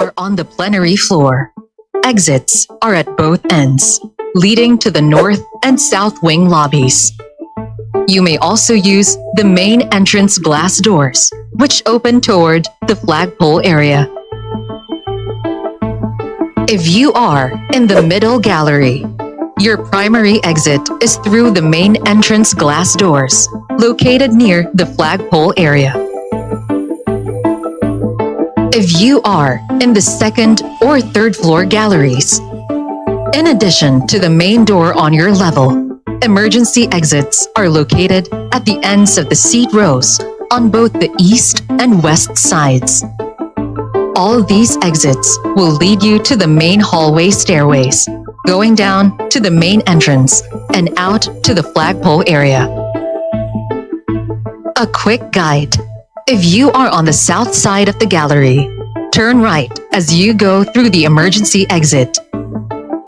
are on the plenary floor. Exits are at both ends, leading to the north and south wing lobbies. You may also use the main entrance glass doors, which open toward the flagpole area. If you are in the middle gallery, your primary exit is through the main entrance glass doors, located near the flagpole area. If you are in the second or third floor galleries, in addition to the main door on your level, emergency exits are located at the ends of the seat rows on both the east and west sides. All these exits will lead you to the main hallway stairways, going down to the main entrance and out to the flagpole area. A quick guide. If you are on the south side of the gallery, turn right as you go through the emergency exit.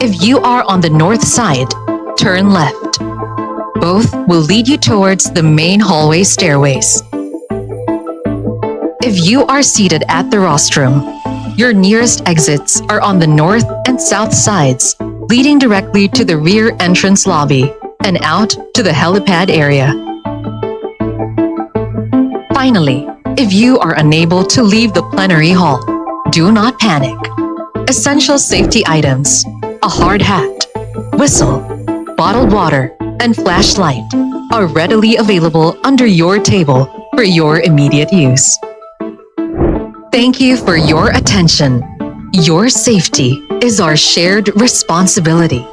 If you are on the north side, turn left. Both will lead you towards the main hallway stairways. If you are seated at the rostrum, your nearest exits are on the north and south sides, leading directly to the rear entrance lobby and out to the helipad area. Finally, if you are unable to leave the plenary hall, do not panic. Essential safety items, a hard hat, whistle, bottled water, and flashlight are readily available under your table for your immediate use. Thank you for your attention. Your safety is our shared responsibility.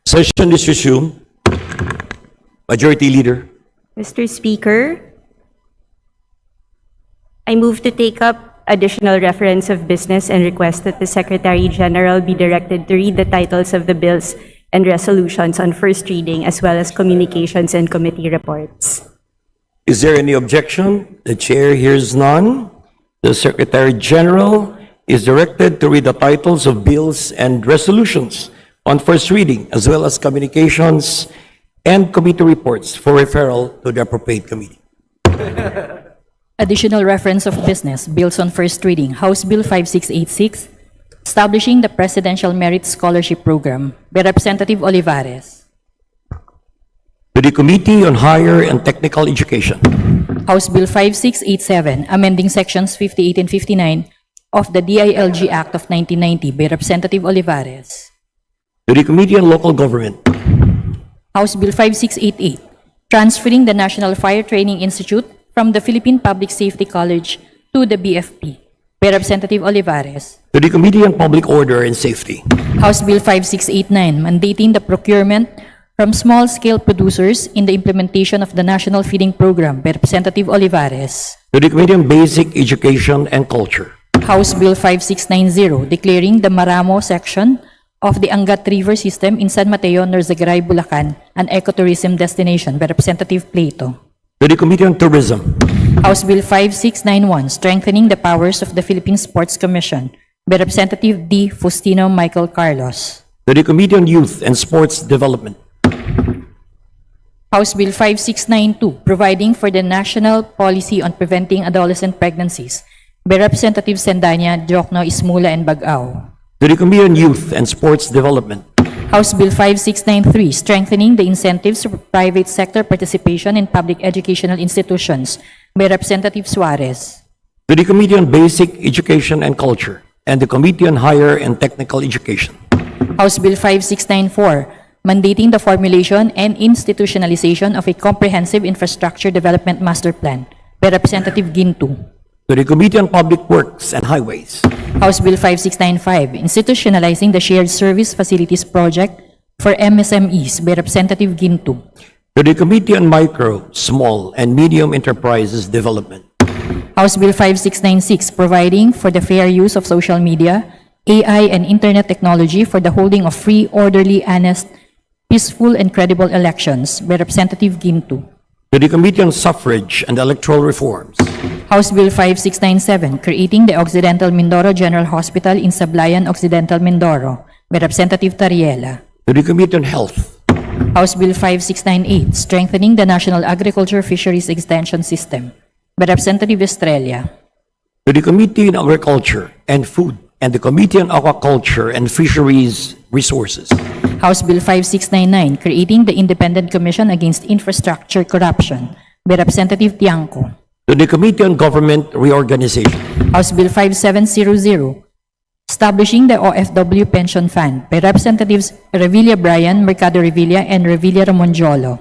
Session is resumed. Majority Leader. Mr. Speaker, I move to take up additional reference of business and request that the Secretary General be directed to read the titles of the bills and resolutions on first reading as well as communications and committee reports. Is there any objection? The Chair hears none. The Secretary General is directed to read the titles of bills and resolutions on first reading as well as communications and committee reports for referral to the appropriate committee. Additional reference of business, bills on first reading, House Bill 5686, establishing the Presidential Merit Scholarship Program by Representative Olivares. To the Committee on Higher and Technical Education. House Bill 5687, amending sections 58 and 59 of the DILG Act of 1990 by Representative Olivares. To the Committee on Local Government. House Bill 5688, transferring the National Fire Training Institute from the Philippine Public Safety College to the BFP by Representative Olivares. To the Committee on Public Order and Safety. House Bill 5689, mandating the procurement from small-scale producers in the implementation of the National Feeding Program by Representative Olivares. To the Committee on Basic Education and Culture. House Bill 5690, declaring the Maramo section of the Angat River system in San Mateo, Norzagaray, Bulacan an ecotourism destination by Representative Plato. To the Committee on Tourism. House Bill 5691, strengthening the powers of the Philippine Sports Commission by Representative D. Faustino Michael Carlos. To the Committee on Youth and Sports Development. House Bill 5692, providing for the national policy on preventing adolescent pregnancies by Representative Sendanya, Jokno, Ismula, and Bagao. To the Committee on Youth and Sports Development. House Bill 5693, strengthening the incentives for private sector participation in public educational institutions by Representative Suarez. To the Committee on Basic Education and Culture and the Committee on Higher and Technical Education. House Bill 5694, mandating the formulation and institutionalization of a comprehensive infrastructure development master plan by Representative Gintu. To the Committee on Public Works and Highways. House Bill 5695, institutionalizing the Shared Service Facilities Project for MSMEs by Representative Gintu. To the Committee on Micro, Small, and Medium Enterprises Development. House Bill 5696, providing for the fair use of social media, AI, and internet technology for the holding of free, orderly, honest, peaceful, and credible elections by Representative Gintu. To the Committee on Suffrage and Electoral Reforms. House Bill 5697, creating the Occidental Mindoro General Hospital in Sablayan, Occidental Mindoro by Representative Tariela. To the Committee on Health. House Bill 5698, strengthening the National Agriculture Fisheries Extension System by Representative Estrella. To the Committee on Agriculture and Food and the Committee on Aquaculture and Fisheries Resources. House Bill 5699, creating the Independent Commission Against Infrastructure Corruption by Representative Tiangco. To the Committee on Government Reorganization. House Bill 5700, establishing the OFW Pension Fund by Representatives Revilla Bryan, Mercado Revilla, and Revilla Ramonjolo.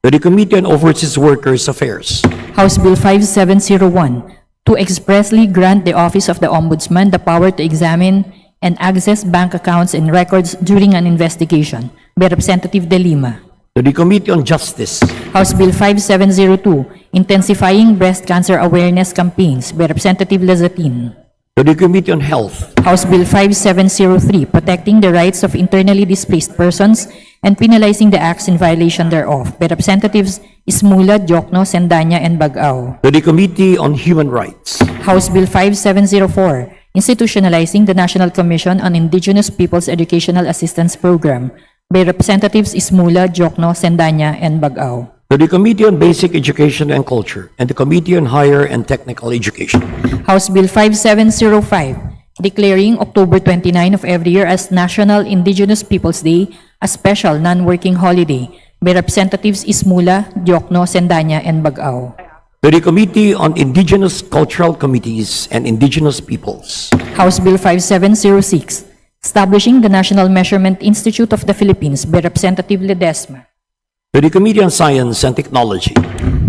To the Committee on Overseas Workers Affairs. House Bill 5701, to expressly grant the Office of the Ombudsman the power to examine and access bank accounts and records during an investigation by Representative De Lima. To the Committee on Justice. House Bill 5702, intensifying breast cancer awareness campaigns by Representative Lazatin. To the Committee on Health. House Bill 5703, protecting the rights of internally displaced persons and penalizing the acts in violation thereof by Representatives Ismula, Jokno, Sendanya, and Bagao. To the Committee on Human Rights. House Bill 5704, institutionalizing the National Commission on Indigenous Peoples Educational Assistance Program by Representatives Ismula, Jokno, Sendanya, and Bagao. To the Committee on Basic Education and Culture and the Committee on Higher and Technical Education. House Bill 5705, declaring October 29 of every year as National Indigenous Peoples Day, a special non-working holiday by Representatives Ismula, Jokno, Sendanya, and Bagao. To the Committee on Indigenous Cultural Committees and Indigenous Peoples. House Bill 5706, establishing the National Measurement Institute of the Philippines by Representative Ledesma. To the Committee on Science and Technology.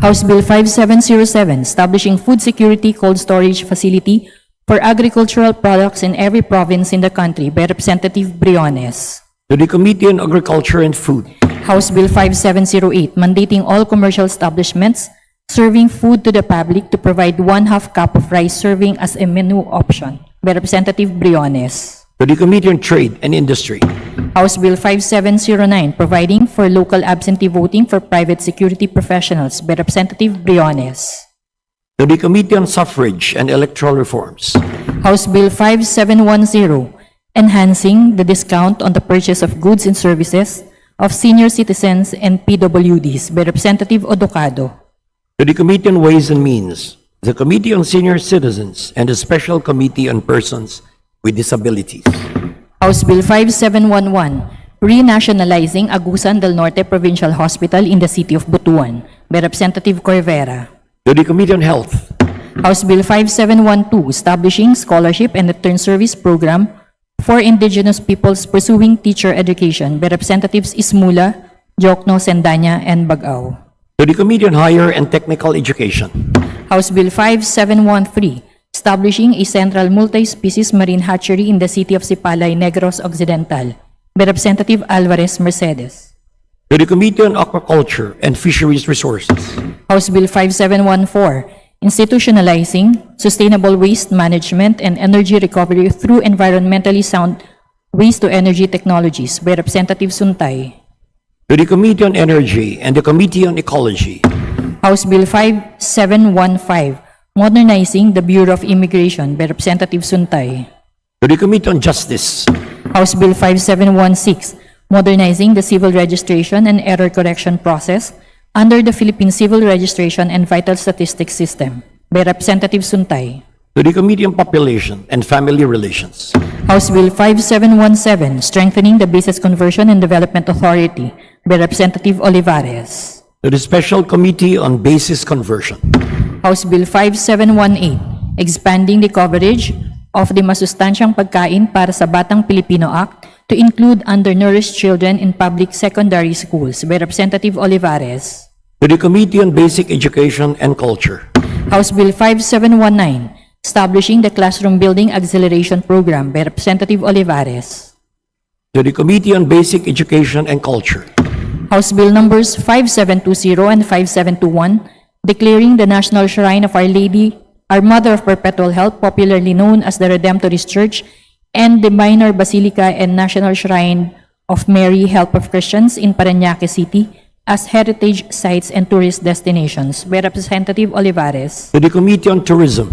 House Bill 5707, establishing food security cold storage facility for agricultural products in every province in the country by Representative Briones. to the Committee on Agriculture and Food, House Bill 5708, mandating all commercial establishments serving food to the public to provide 1/2 cup of rice serving as a menu option by Representative Briones. to the Committee on Trade and Industry, House Bill 5709, providing for local absentee voting for private security professionals by Representative Briones. to the Committee on Suffrage and Electoral Reforms, House Bill 5710, enhancing the discount on the purchase of goods and services of senior citizens and PWDs by Representative Odocado. to the Committee on Ways and Means, the Committee on Senior Citizens, and the Special Committee on Persons with Disabilities, House Bill 5711, renationalizing Agusan del Norte Provincial Hospital in the city of Butuan by Representative Corvera. to the Committee on Health, House Bill 5712, establishing scholarship and return service program for indigenous peoples pursuing teacher education by Representatives Ismula, Jokno, Sendanya, and Bagao. to the Committee on Higher and Technical Education, House Bill 5713, establishing a central multi-species marine hatchery in the city of Sipalay, Negros Occidental by Representative Alvarez Mercedes. to the Committee on Aquaculture and Fisheries Resources, House Bill 5714, institutionalizing sustainable waste management and energy recovery through environmentally sound waste-to-energy technologies by Representative Suntay. to the Committee on Energy and the Committee on Ecology, House Bill 5715, modernizing the Bureau of Immigration by Representative Suntay. to the Committee on Justice, House Bill 5716, modernizing the civil registration and error correction process under the Philippine Civil Registration and Vital Statistics System by Representative Suntay. to the Committee on Population and Family Relations, House Bill 5717, strengthening the Basis Conversion and Development Authority by Representative Olivares. to the Special Committee on Basis Conversion, House Bill 5718, expanding the coverage of the Masustansyang Pagkain para sa Batang Pilipino Act to include undernourished children in public secondary schools by Representative Olivares. to the Committee on Basic Education and Culture, House Bill 5719, establishing the Classroom Building Acceleration Program by Representative Olivares. to the Committee on Basic Education and Culture, House Bill numbers 5720 and 5721, declaring the National Shrine of Our Lady, Our Mother of Perpetual Help, popularly known as the Redemptorist Church, and the Minor Basilica and National Shrine of Mary, Help of Christians in Parañaque City as heritage sites and tourist destinations by Representative Olivares. to the Committee on Tourism,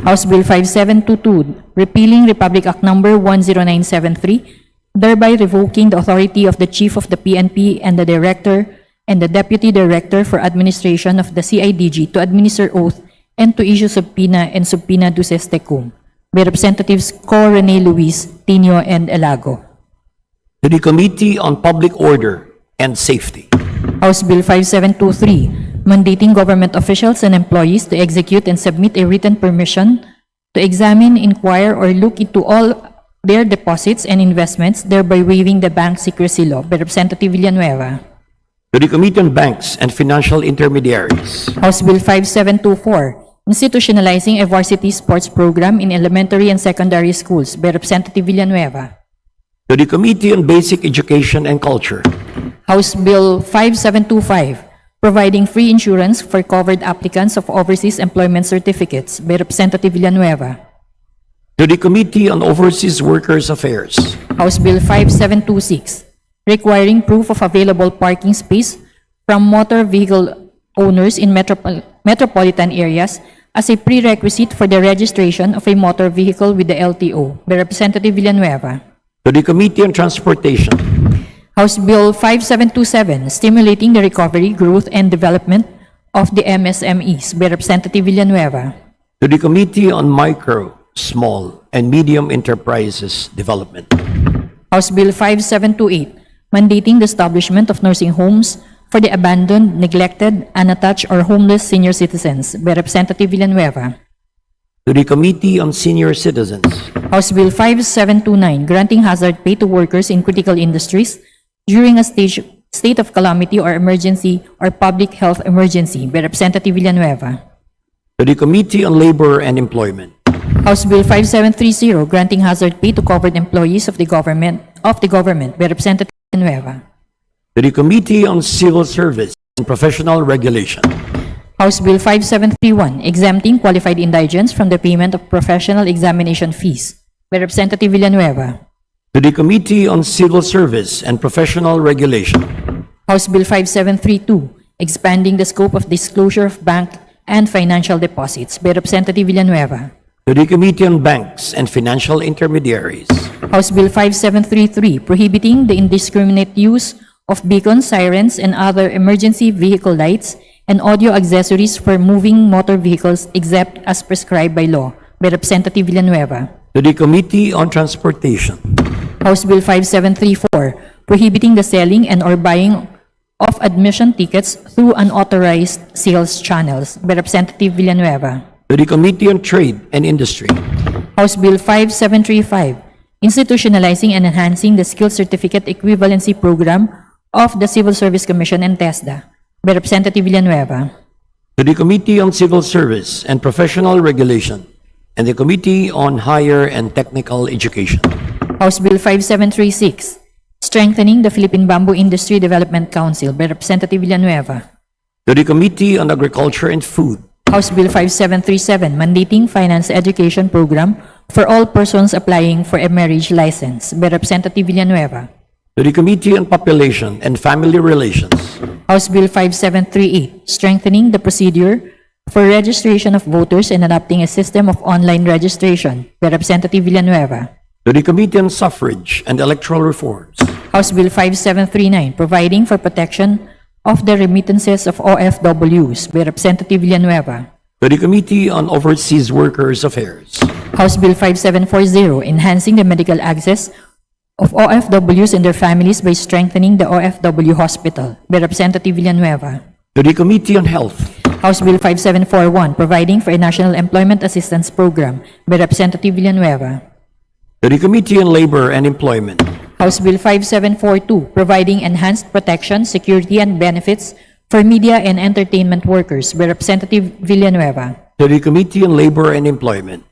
House Bill 5722, repealing Republic Act Number 10973, thereby revoking the authority of the Chief of the PNP and the Director and the Deputy Director for Administration of the CIDG to administer oath and to issue subpoena and subpoena duces tecum by Representatives Co. Rene Luis, Tino, and Elago. to the Committee on Public Order and Safety, House Bill 5723, mandating government officials and employees to execute and submit a written permission to examine, inquire, or look into all their deposits and investments, thereby waiving the bank secrecy law by Representative Villanueva. to the Committee on Banks and Financial Intermediaries, House Bill 5724, institutionalizing a varsity sports program in elementary and secondary schools by Representative Villanueva. to the Committee on Basic Education and Culture, House Bill 5725, providing free insurance for covered applicants of overseas employment certificates by Representative Villanueva. to the Committee on Overseas Workers Affairs, House Bill 5726, requiring proof of available parking space from motor vehicle owners in metropolitan areas as a prerequisite for the registration of a motor vehicle with the LTO by Representative Villanueva. to the Committee on Transportation, House Bill 5727, stimulating the recovery, growth, and development of the MSMEs by Representative Villanueva. to the Committee on Micro, Small, and Medium Enterprises Development, House Bill 5728, mandating the establishment of nursing homes for the abandoned, neglected, unattached, or homeless senior citizens by Representative Villanueva. to the Committee on Senior Citizens, House Bill 5729, granting hazard pay to workers in critical industries during a state of calamity or emergency or public health emergency by Representative Villanueva. to the Committee on Labor and Employment, House Bill 5730, granting hazard pay to covered employees of the government of the government by Representative Villanueva. To the Committee on Civil Service and Professional Regulation. House Bill 5731, exempting qualified indigents from the payment of professional examination fees by Representative Villanueva. To the Committee on Civil Service and Professional Regulation. House Bill 5732, expanding the scope of disclosure of bank and financial deposits by Representative Villanueva. To the Committee on Banks and Financial Intermediaries. House Bill 5733, prohibiting the indiscriminate use of beacons, sirens, and other emergency vehicle lights and audio accessories for moving motor vehicles except as prescribed by law by Representative Villanueva. To the Committee on Transportation. House Bill 5734, prohibiting the selling and or buying of admission tickets through unauthorized sales channels by Representative Villanueva. To the Committee on Trade and Industry. House Bill 5735, institutionalizing and enhancing the Skills Certificate Equivalency Program of the Civil Service Commission and TESDA by Representative Villanueva. To the Committee on Civil Service and Professional Regulation and the Committee on Higher and Technical Education. House Bill 5736, strengthening the Philippine Bamboo Industry Development Council by Representative Villanueva. To the Committee on Agriculture and Food. House Bill 5737, mandating finance education program for all persons applying for a marriage license by Representative Villanueva. To the Committee on Population and Family Relations. House Bill 5738, strengthening the procedure for registration of voters and adopting a system of online registration by Representative Villanueva. To the Committee on Suffrage and Electoral Reforms. House Bill 5739, providing for protection of the remittances of OFWs by Representative Villanueva. To the Committee on Overseas Workers Affairs. House Bill 5740, enhancing the medical access of OFWs and their families by strengthening the OFW hospital by Representative Villanueva. To the Committee on Health. House Bill 5741, providing for a National Employment Assistance Program by Representative Villanueva. To the Committee on Labor and Employment. House Bill 5742, providing enhanced protection, security, and benefits for media and entertainment workers by Representative Villanueva. To the Committee on Labor and Employment.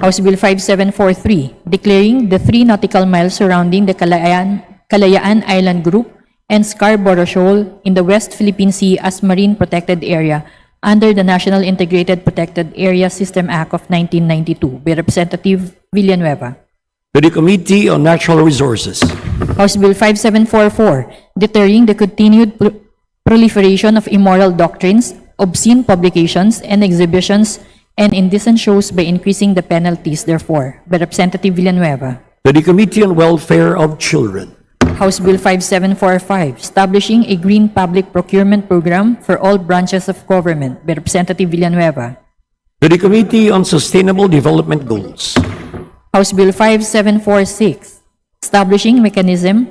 House Bill 5743, declaring the 3 nautical miles surrounding the Kalayaan Island Group and Scarborough Shoal in the West Philippine Sea as marine protected area under the National Integrated Protected Area System Act of 1992 by Representative Villanueva. To the Committee on Natural Resources. House Bill 5744, deterring the continued proliferation of immoral doctrines, obscene publications, and exhibitions and indecent shows by increasing the penalties therefore by Representative Villanueva. To the Committee on Welfare of Children. House Bill 5745, establishing a green public procurement program for all branches of government by Representative Villanueva. To the Committee on Sustainable Development Goals. House Bill 5746, establishing mechanism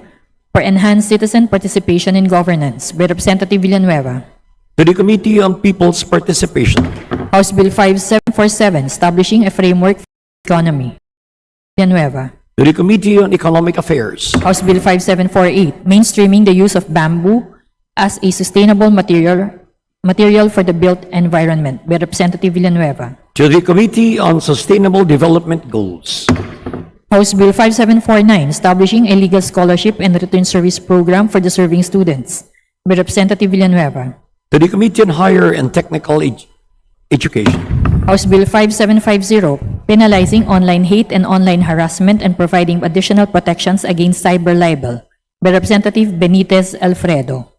for enhanced citizen participation in governance by Representative Villanueva. To the Committee on People's Participation. House Bill 5747, establishing a framework for the economy. Villanueva. To the Committee on Economic Affairs. House Bill 5748, mainstreaming the use of bamboo as a sustainable material for the built environment by Representative Villanueva. To the Committee on Sustainable Development Goals. House Bill 5749, establishing a legal scholarship and return service program for deserving students by Representative Villanueva. To the Committee on Higher and Technical Education. House Bill 5750, penalizing online hate and online harassment and providing additional protections against cyber libel by Representative Benitez Alfredo.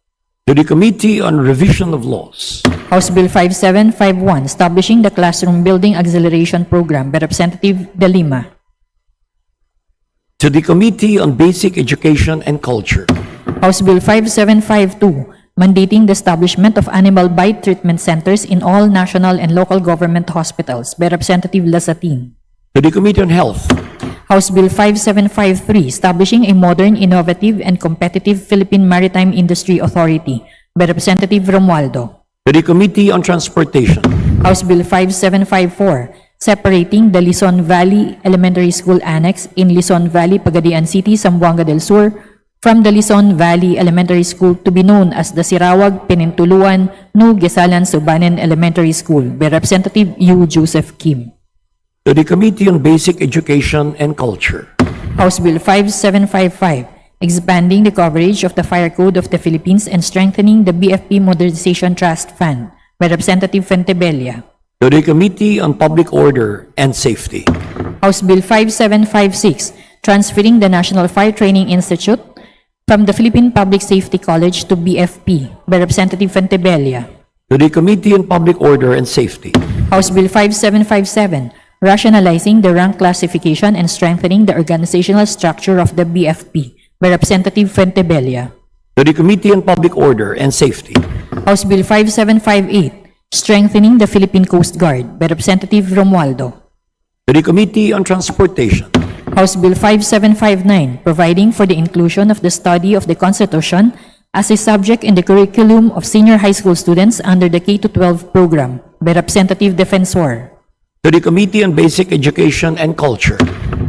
To the Committee on Revision of Laws. House Bill 5751, establishing the Classroom Building Acceleration Program by Representative De Lima. To the Committee on Basic Education and Culture. House Bill 5752, mandating the establishment of animal bite treatment centers in all national and local government hospitals by Representative Lasatin. To the Committee on Health. House Bill 5753, establishing a modern, innovative, and competitive Philippine Maritime Industry Authority by Representative Romualdo. To the Committee on Transportation. House Bill 5754, separating the Luzon Valley Elementary School Annex in Luzon Valley, Pagadian City, Zamboanga del Sur from the Luzon Valley Elementary School to be known as the Sirawag Penintuluan No Gesalan Subanen Elementary School by Representative U. Joseph Kim. To the Committee on Basic Education and Culture. House Bill 5755, expanding the coverage of the Fire Code of the Philippines and strengthening the BFP Modernization Trust Fund by Representative Fentebella. To the Committee on Public Order and Safety. House Bill 5756, transferring the National Fire Training Institute from the Philippine Public Safety College to BFP by Representative Fentebella. To the Committee on Public Order and Safety. House Bill 5757, rationalizing the rank classification and strengthening the organizational structure of the BFP by Representative Fentebella. To the Committee on Public Order and Safety. House Bill 5758, strengthening the Philippine Coast Guard by Representative Romualdo. To the Committee on Transportation. House Bill 5759, providing for the inclusion of the study of the Constitution as a subject in the curriculum of senior high school students under the K-12 program by Representative Defensor. To the Committee on Basic Education and Culture.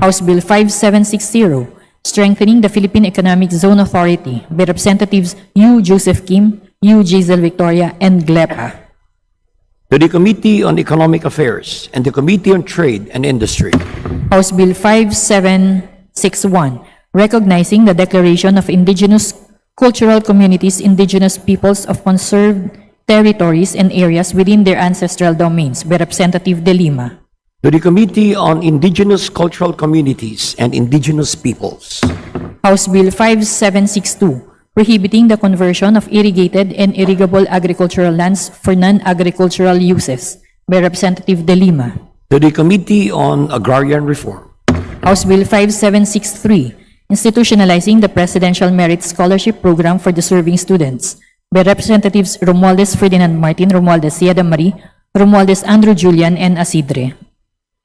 House Bill 5760, strengthening the Philippine Economic Zone Authority by Representatives U. Joseph Kim, U. Giselle Victoria, and GLEPA. To the Committee on Economic Affairs and the Committee on Trade and Industry. House Bill 5761, recognizing the declaration of indigenous cultural communities, indigenous peoples of conserved territories and areas within their ancestral domains by Representative De Lima. To the Committee on Indigenous Cultural Communities and Indigenous Peoples. House Bill 5762, prohibiting the conversion of irrigated and irrigable agricultural lands for non-agricultural uses by Representative De Lima. To the Committee on Agrarian Reform. House Bill 5763, institutionalizing the Presidential Merit Scholarship Program for deserving students by Representatives Romualdez Ferdinand Martin, Romualdez Siada Marie, Romualdez Andrew Julian, and Asidre.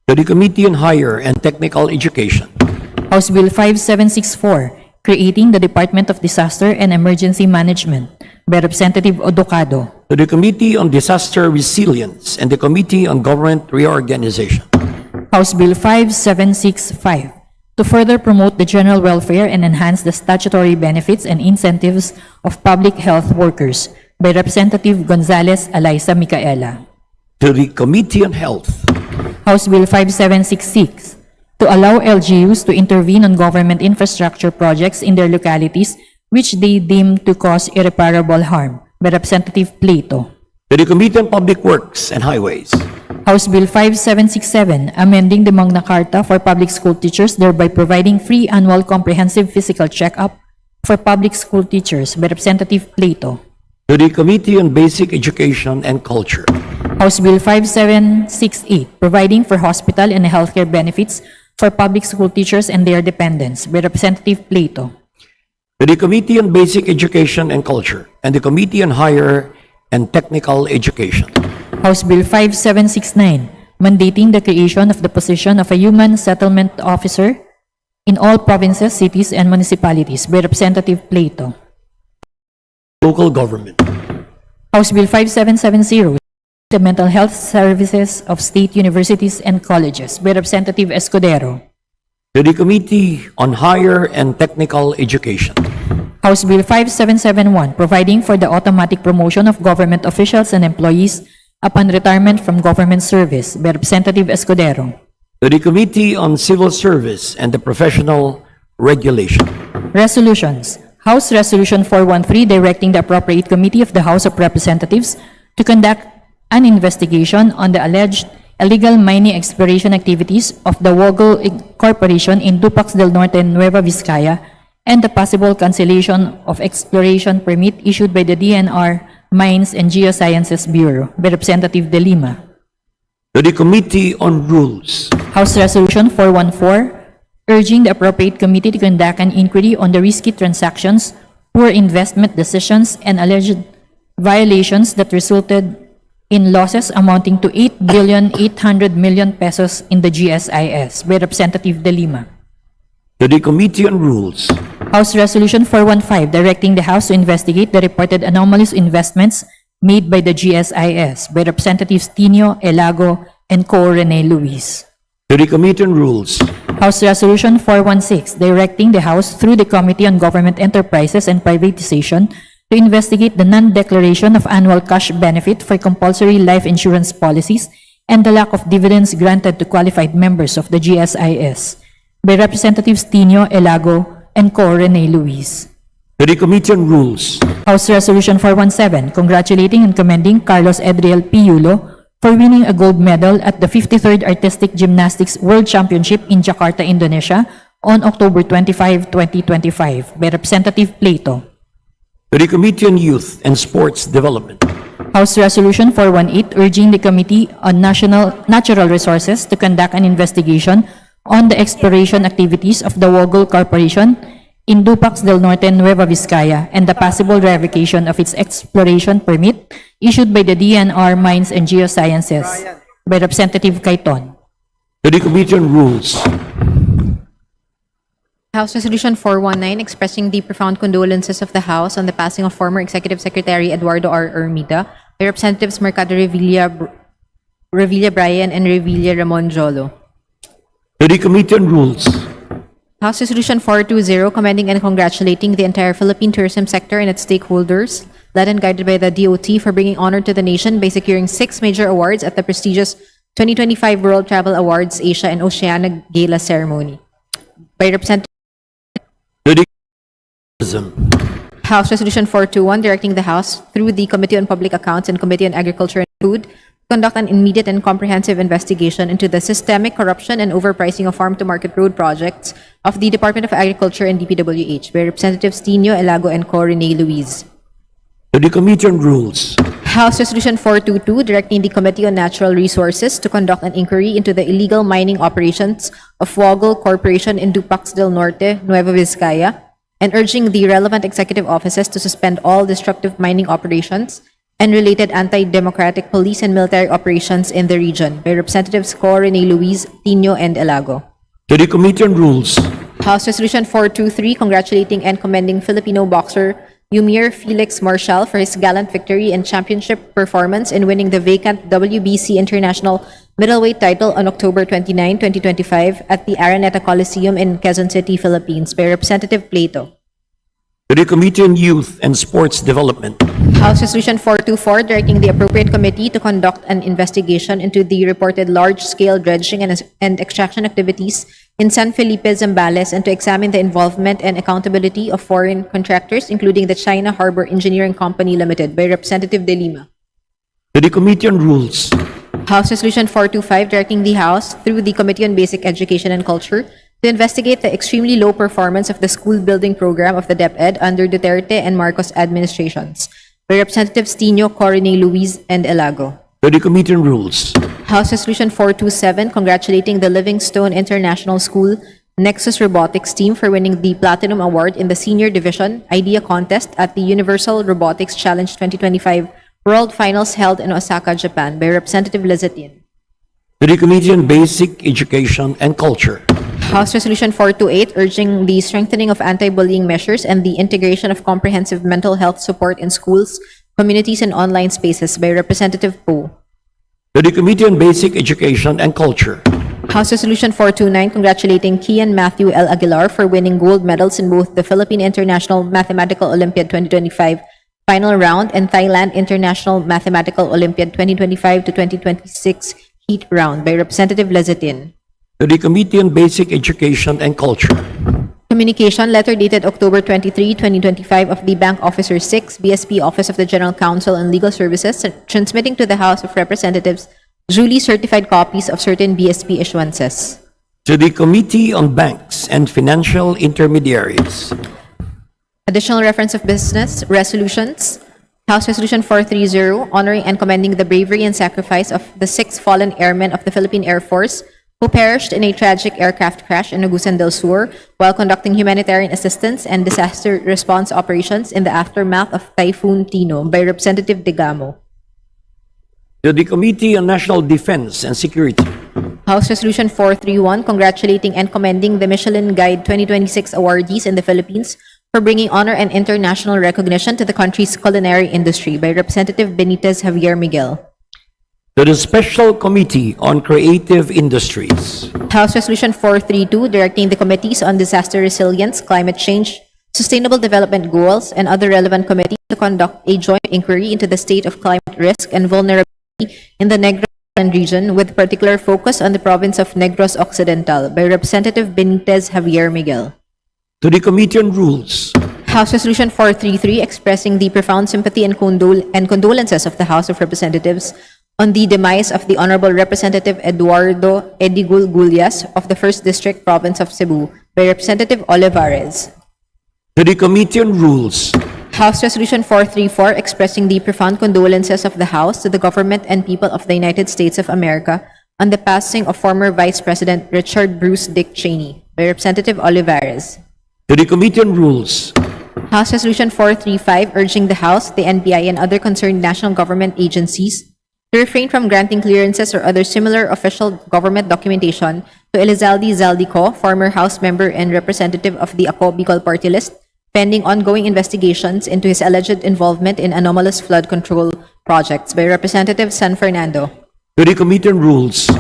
To the Committee on Higher and Technical Education. House Bill 5764, creating the Department of Disaster and Emergency Management by Representative Odocado. To the Committee on Disaster Resilience and the Committee on Government Reorganization. House Bill 5765, to further promote the general welfare and enhance the statutory benefits and incentives of public health workers by Representative Gonzales Alaisa Micaela. To the Committee on Health. House Bill 5766, to allow LGUs to intervene on government infrastructure projects in their localities which they deem to cause irreparable harm by Representative Plato. To the Committee on Public Works and Highways. House Bill 5767, amending the Magna Carta for public school teachers, thereby providing free annual comprehensive physical checkup for public school teachers by Representative Plato. To the Committee on Basic Education and Culture. House Bill 5768, providing for hospital and healthcare benefits for public school teachers and their dependents by Representative Plato. To the Committee on Basic Education and Culture and the Committee on Higher and Technical Education. House Bill 5769, mandating the creation of the position of a Human Settlement Officer in all provinces, cities, and municipalities by Representative Plato. Local Government. House Bill 5770, the mental health services of state universities and colleges by Representative Escudero. To the Committee on Higher and Technical Education. House Bill 5771, providing for the automatic promotion of government officials and employees upon retirement from government service by Representative Escudero. To the Committee on Civil Service and the Professional Regulation. Resolutions. House Resolution 413, directing the appropriate committee of the House of Representatives to conduct an investigation on the alleged illegal mining exploration activities of the Woggle Corporation in Dupax del Norte, Nueva Vizcaya, and the possible cancellation of exploration permit issued by the DNR Mines and Geosciences Bureau by Representative De Lima. To the Committee on Rules. House Resolution 414, urging the appropriate committee to conduct an inquiry on the risky transactions, poor investment decisions, and alleged violations that resulted in losses amounting to 8,800,000,000 pesos in the GSIS by Representative De Lima. To the Committee on Rules. House Resolution 415, directing the House to investigate the reported anomalous investments made by the GSIS by Representatives Tino, Elago, and Co. Rene Luis. To the Committee on Rules. House Resolution 416, directing the House through the Committee on Government Enterprises and Privatization to investigate the non-declaration of annual cash benefit for compulsory life insurance policies and the lack of dividends granted to qualified members of the GSIS by Representatives Tino Elago and Co. Rene Luis. To the Committee on Rules. House Resolution 417, congratulating and commending Carlos Edriel P. Yulo for winning a gold medal at the 53rd Artistic Gymnastics World Championship in Jakarta, Indonesia on October 25, 2025 by Representative Plato. To the Committee on Youth and Sports Development. House Resolution 418, urging the Committee on Natural Resources to conduct an investigation on the exploration activities of the Woggle Corporation in Dupax del Norte, Nueva Vizcaya, and the possible revocation of its exploration permit issued by the DNR Mines and Geosciences by Representative Cayton. To the Committee on Rules. House Resolution 419 expressing the profound condolences of the House on the passing of former Executive Secretary Eduardo R. Ermita by Representatives Mercado Revilla Brian and Revilla Ramon Jolo. To the Committee on Rules. House Resolution 420 commending and congratulating the entire Philippine tourism sector and its stakeholders, led and guided by the DOT, for bringing honor to the nation by securing 6 major awards at the prestigious 2025 World Travel Awards Asia and Oceania Gala Ceremony. By Representative To the Tourism. House Resolution 421 directing the House through the Committee on Public Accounts and Committee on Agriculture and Food to conduct an immediate and comprehensive investigation into the systemic corruption and overpricing of farm-to-market road projects of the Department of Agriculture and DPWH by Representatives Tino Elago and Co. Rene Luis. To the Committee on Rules. House Resolution 422 directing the Committee on Natural Resources to conduct an inquiry into the illegal mining operations of Woggle Corporation in Dupax del Norte, Nueva Vizcaya, and urging the relevant executive offices to suspend all destructive mining operations and related anti-democratic police and military operations in the region by Representatives Co. Rene Luis, Tino, and Elago. To the Committee on Rules. House Resolution 423 congratulating and commending Filipino boxer Yumir Felix Marshall for his gallant victory and championship performance in winning the vacant WBC International Middleweight title on October 29, 2025 at the Araneta Coliseum in Quezon City, Philippines by Representative Plato. To the Committee on Youth and Sports Development. House Resolution 424 directing the appropriate committee to conduct an investigation into the reported large-scale dredging and extraction activities in San Felipe, Zambales, and to examine the involvement and accountability of foreign contractors, including the China Harbor Engineering Company Limited by Representative De Lima. To the Committee on Rules. House Resolution 425 directing the House through the Committee on Basic Education and Culture to investigate the extremely low performance of the school building program of the DepEd under Duterte and Marcos administrations by Representatives Tino, Corine, Luis, and Elago. To the Committee on Rules. House Resolution 427 congratulating the Livingstone International School Nexus Robotics team for winning the Platinum Award in the Senior Division Idea Contest at the Universal Robotics Challenge 2025 World Finals held in Osaka, Japan by Representative Lizatin. To the Committee on Basic Education and Culture. House Resolution 428 urging the strengthening of anti-bullying measures and the integration of comprehensive mental health support in schools, communities, and online spaces by Representative Poe. To the Committee on Basic Education and Culture. House Resolution 429 congratulating Kian Matthew L. Aguilar for winning gold medals in both the Philippine International Mathematical Olympiad 2025 final round and Thailand International Mathematical Olympiad 2025 to 2026 heat round by Representative Lizatin. To the Committee on Basic Education and Culture. Communication letter dated October 23, 2025 of the Bank Officer 6, BSP Office of the General Counsel and Legal Services, transmitting to the House of Representatives duly certified copies of certain BSP issuances. To the Committee on Banks and Financial Intermediaries. Additional reference of business resolutions. House Resolution 430 honoring and commending the bravery and sacrifice of the 6 fallen airmen of the Philippine Air Force who perished in a tragic aircraft crash in Agusan del Sur while conducting humanitarian assistance and disaster response operations in the aftermath of Typhoon Tino by Representative Degamo. To the Committee on National Defense and Security. House Resolution 431 congratulating and commending the Michelin Guide 2026 awardees in the Philippines for bringing honor and international recognition to the country's culinary industry by Representative Benitez Javier Miguel. To the Special Committee on Creative Industries. House Resolution 432 directing the Committees on Disaster Resilience, Climate Change, Sustainable Development Goals, and other relevant committees to conduct a joint inquiry into the state of climate risk and vulnerability in the Negros region with particular focus on the province of Negros Occidental by Representative Benitez Javier Miguel. To the Committee on Rules, House Resolution 433 expressing the profound sympathy and condolences of the House of Representatives on the demise of the Honorable Representative Eduardo Edigul Gullias of the 1st District Province of Cebu by Representative Olivares. to the Committee on Rules, House Resolution 434 expressing the profound condolences of the House to the government and people of the United States of America on the passing of former Vice President Richard Bruce Dick Cheney by Representative Olivares. to the Committee on Rules, House Resolution 435 urging the House, the NBI, and other concerned national government agencies to refrain from granting clearances or other similar official government documentation to Elizalde Zaldico, former House member and representative of the Ako Bicol Party List, pending ongoing investigations into his alleged involvement in anomalous flood control projects by Representative San Fernando. to the Committee on Rules,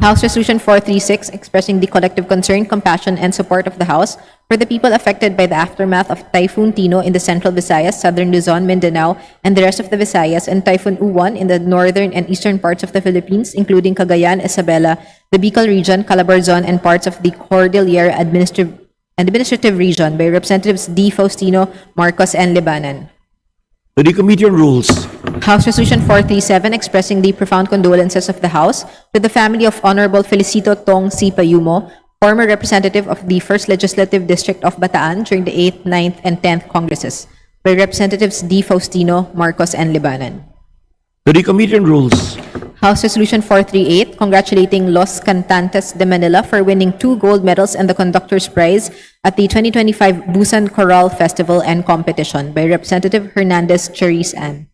House Resolution 436 expressing the collective concern, compassion, and support of the House for the people affected by the aftermath of Typhoon Tino in the Central Visayas, Southern Luzon, Mindanao, and the rest of the Visayas, and Typhoon Uwan in the northern and eastern parts of the Philippines, including Cagayan, Isabela, the Bicol region, Calabarzon, and parts of the Cordillera Administrative Region by Representatives D. Faustino, Marcos, and Libanan. to the Committee on Rules, House Resolution 437 expressing the profound condolences of the House to the family of Honorable Felicito Tong C. Payumo, former representative of the 1st Legislative District of Bataan during the 8th, 9th, and 10th Congresses by Representatives D. Faustino, Marcos, and Libanan. to the Committee on Rules, House Resolution 438 congratulating Los Cantantes de Manila for winning 2 gold medals and the Conductor's Prize at the 2025 Busan Choral Festival and Competition by Representative Hernandez Cherise Ann.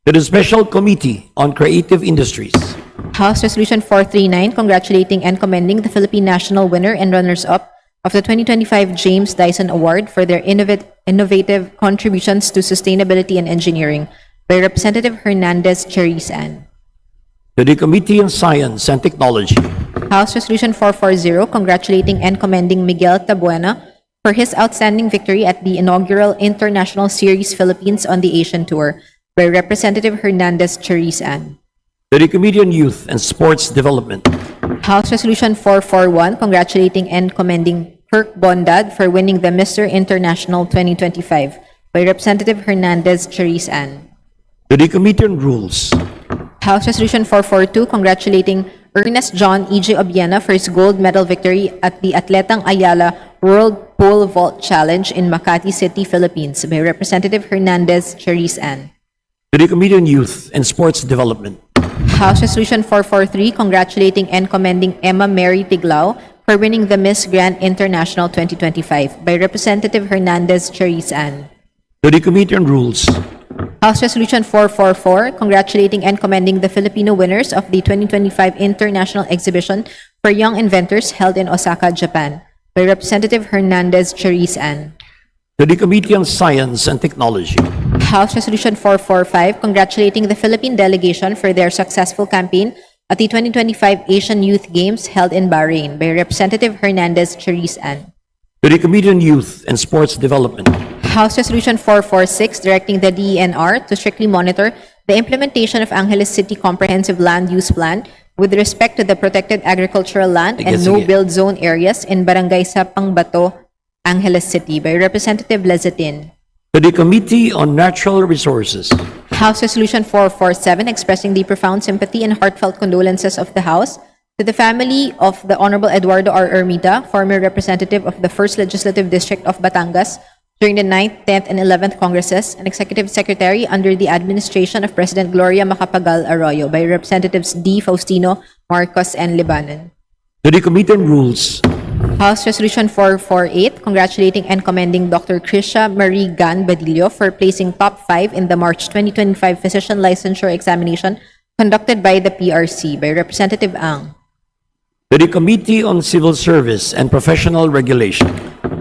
to the Special Committee on Creative Industries, House Resolution 439 congratulating and commending the Philippine national winner and runners-up of the 2025 James Dyson Award for their innovative contributions to sustainability and engineering by Representative Hernandez Cherise Ann. to the Committee on Science and Technology, House Resolution 440 congratulating and commending Miguel Tabuena for his outstanding victory at the inaugural International Series Philippines on the Asian Tour by Representative Hernandez Cherise Ann. to the Committee on Youth and Sports Development, House Resolution 441 congratulating and commending Kirk Bondad for winning the Mr. International 2025 by Representative Hernandez Cherise Ann. to the Committee on Rules, House Resolution 442 congratulating Ernest John E.J. Obiena for his gold medal victory at the Atletang Ayala World Pole Vault Challenge in Makati City, Philippines by Representative Hernandez Cherise Ann. to the Committee on Youth and Sports Development, House Resolution 443 congratulating and commending Emma Mary Tiglao for winning the Miss Grand International 2025 by Representative Hernandez Cherise Ann. to the Committee on Rules, House Resolution 444 congratulating and commending the Filipino winners of the 2025 International Exhibition for Young Inventors held in Osaka, Japan by Representative Hernandez Cherise Ann. to the Committee on Science and Technology, House Resolution 445 congratulating the Philippine delegation for their successful campaign at the 2025 Asian Youth Games held in Bahrain by Representative Hernandez Cherise Ann. to the Committee on Youth and Sports Development, House Resolution 446 directing the DENR to strictly monitor the implementation of Angeles City Comprehensive Land Use Plan with respect to the protected agricultural land and no-build zone areas in Barangay Sapang Bato, Angeles City by Representative Lezetin. to the Committee on Natural Resources, House Resolution 447 expressing the profound sympathy and heartfelt condolences of the House to the family of the Honorable Eduardo R. Ermita, former representative of the 1st Legislative District of Batangas during the 9th, 10th, and 11th Congresses, and Executive Secretary under the administration of President Gloria Macapagal Arroyo by Representatives D. Faustino, Marcos, and Libanan. to the Committee on Rules, House Resolution 448 congratulating and commending Dr. Krisha Marie Gan Badillo for placing top 5 in the March 2025 Physician Licensure Examination conducted by the PRC by Representative Ang. to the Committee on Civil Service and Professional Regulation,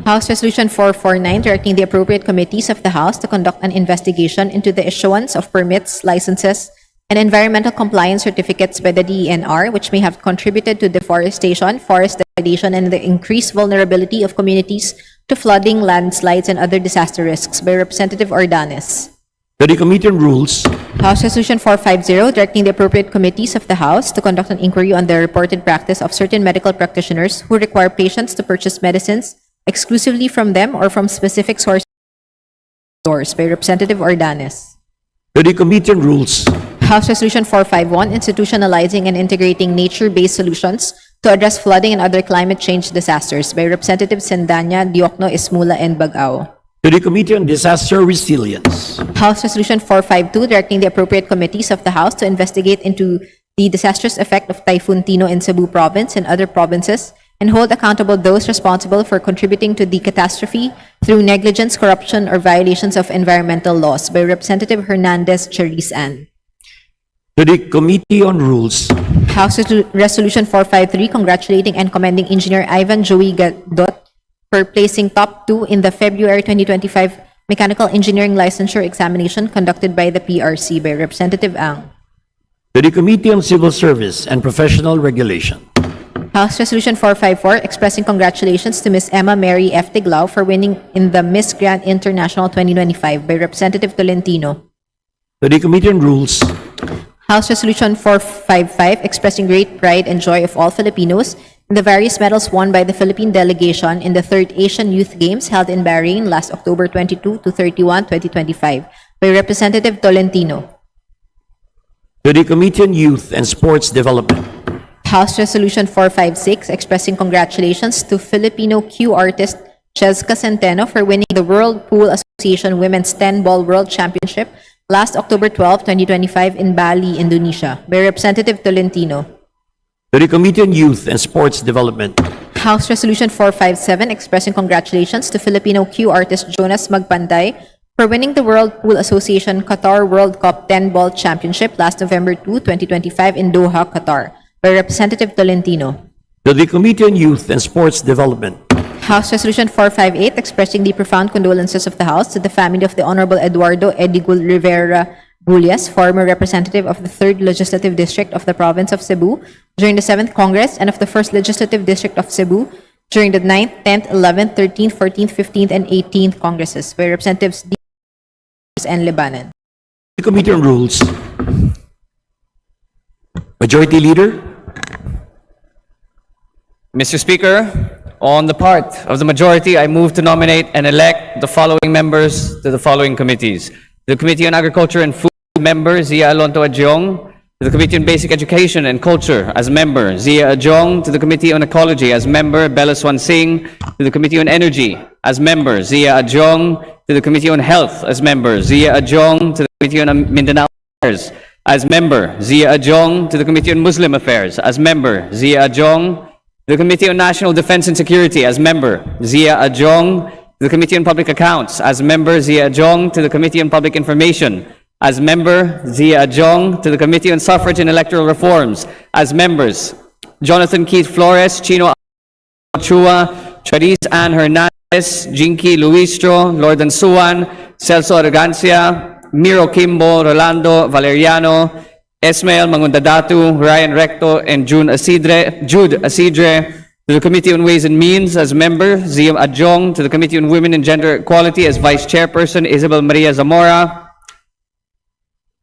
House Resolution 449 directing the appropriate committees of the House to conduct an investigation into the issuance of permits, licenses, and environmental compliance certificates by the DENR which may have contributed to deforestation, forest degradation, and the increased vulnerability of communities to flooding, landslides, and other disaster risks by Representative Ordanes. To the Committee on Rules, House Resolution 450, directing the appropriate committees of the House to conduct an inquiry on the reported practice of certain medical practitioners who require patients to purchase medicines exclusively from them or from specific sources by Representative Ordanes. to the Committee on Rules, House Resolution 451, institutionalizing and integrating nature-based solutions to address flooding and other climate change disasters by Representative Sendanya, Diokno, Esmula, and Bagao. to the Committee on Disaster Resilience, House Resolution 452, directing the appropriate committees of the House to investigate into the disastrous effect of Typhoon Tino in Cebu Province and other provinces and hold accountable those responsible for contributing to the catastrophe through negligence, corruption, or violations of environmental laws by Representative Hernandez Cheriz Ann. to the Committee on Rules, House Resolution 453, congratulating and commending Engineer Ivan Joey Gadot for placing top 2 in the February 2025 Mechanical Engineering Licensure Examination conducted by the PRC by Representative Ang. to the Committee on Civil Service and Professional Regulation, House Resolution 454, expressing congratulations to Ms. Emma Mary F. Tiglao for winning in the Miss Grand International 2025 by Representative Tolentino. to the Committee on Rules, House Resolution 455, expressing great pride and joy of all Filipinos in the various medals won by the Philippine delegation in the 3rd Asian Youth Games held in Bahrain last October 22 to 31, 2025 by Representative Tolentino. to the Committee on Youth and Sports Development, House Resolution 456, expressing congratulations to Filipino cue artist Cheska Centeno for winning the World Pool Association Women's 10-Ball World Championship last October 12, 2025 in Bali, Indonesia by Representative Tolentino. to the Committee on Youth and Sports Development, House Resolution 457, expressing congratulations to Filipino cue artist Jonas Magpanday for winning the World Pool Association Qatar World Cup 10-Ball Championship last November 2, 2025 in Doha, Qatar by Representative Tolentino. to the Committee on Youth and Sports Development, House Resolution 458, expressing the profound condolences of the House to the family of the Honorable Eduardo Edigul Rivera Bullias, former representative of the 3rd Legislative District of the Province of Cebu during the 7th Congress and of the 1st Legislative District of Cebu during the 9th, 10th, 11th, 13th, 14th, 15th, and 18th Congresses by Representatives D. and Lebanon. the Committee on Rules, Majority Leader, Mr. Speaker, on the part of the majority, I move to nominate and elect the following members to the following committees. The Committee on Agriculture and Food member, Zia Alonto Adjong. To the Committee on Basic Education and Culture as member, Zia Adjong. To the Committee on Ecology as member, Bella Swan Singh. To the Committee on Energy as member, Zia Adjong. To the Committee on Health as member, Zia Adjong. To the Committee on Mindanao Affairs as member, Zia Adjong. To the Committee on Muslim Affairs as member, Zia Adjong. To the Committee on National Defense and Security as member, Zia Adjong. To the Committee on Public Accounts as member, Zia Adjong. To the Committee on Public Information as member, Zia Adjong. To the Committee on Suffrage and Electoral Reforms as members, Jonathan Keith Flores, Chino Chua, Chariz Ann Hernandez, Jinky Luistro, Lordan Suan, Celso Arrogancia, Miro Kimbo, Rolando Valeriano, Esmael Mangundadatu, Ryan Recto, and Jude Asidre. To the Committee on Ways and Means as member, Zia Adjong. To the Committee on Women and Gender Equality as Vice Chairperson, Isabel Maria Zamora.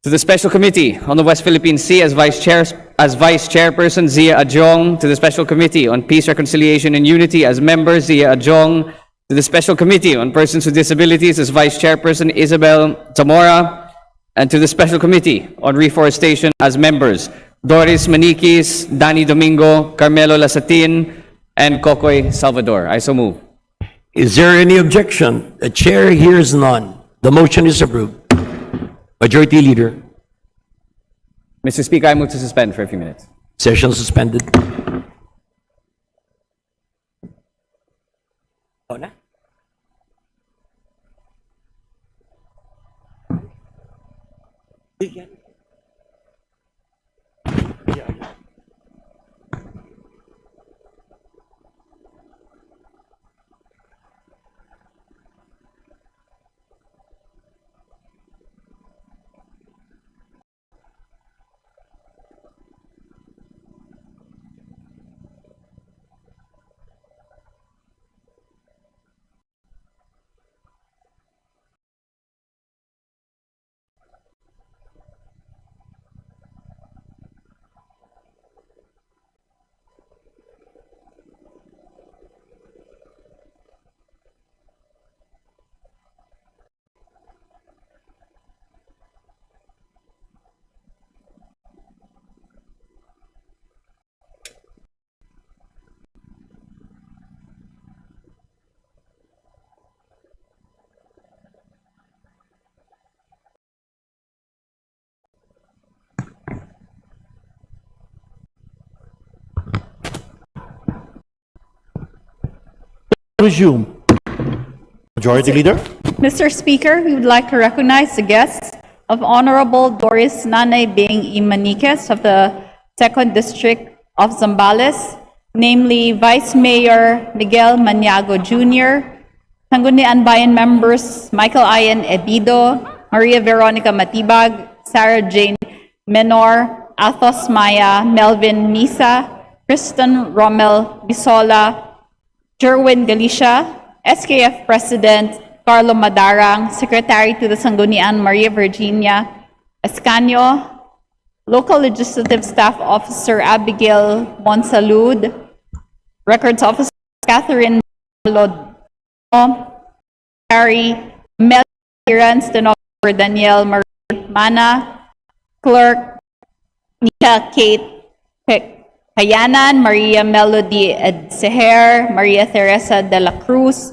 To the Special Committee on the West Philippine Sea as Vice Chairperson, Zia Adjong. To the Special Committee on Peace, Reconciliation, and Unity as member, Zia Adjong. To the Special Committee on Persons with Disabilities as Vice Chairperson, Isabel Zamora. And to the Special Committee on Reforestation as members, Doris Maniquis, Danny Domingo, Carmelo Lasatin, and Kokoy Salvador. I so move. is there any objection? The chair hears none. The motion is approved. Majority Leader, Mr. Speaker, I move to suspend for a few minutes. session suspended. Oh, na? Bigyan. Resume. Majority Leader. Mr. Speaker, we would like to recognize the guests of Honorable Doris Nanay Bing E. Maniquez of the 2nd District of Zambales, namely Vice Mayor Miguel Maniago Jr., Sangguniang Bayan members Michael Ian Ebido, Maria Veronica Matibag, Sarah Jane Menor, Athos Maya, Melvin Misa, Kristen Rommel Bisola, Jerwin Galicia, SKF President Carlo Madarang, Secretary to the Sangguniang Maria Virginia Escanio, Local Legislative Staff Officer Abigail Monsalud, Records Officer Catherine Lod, Secretary Mel Kiran, Stenographer Danielle Marie Mana, Clerk Nisha Kate Kayanan, Maria Melody Edseher, Maria Teresa de la Cruz,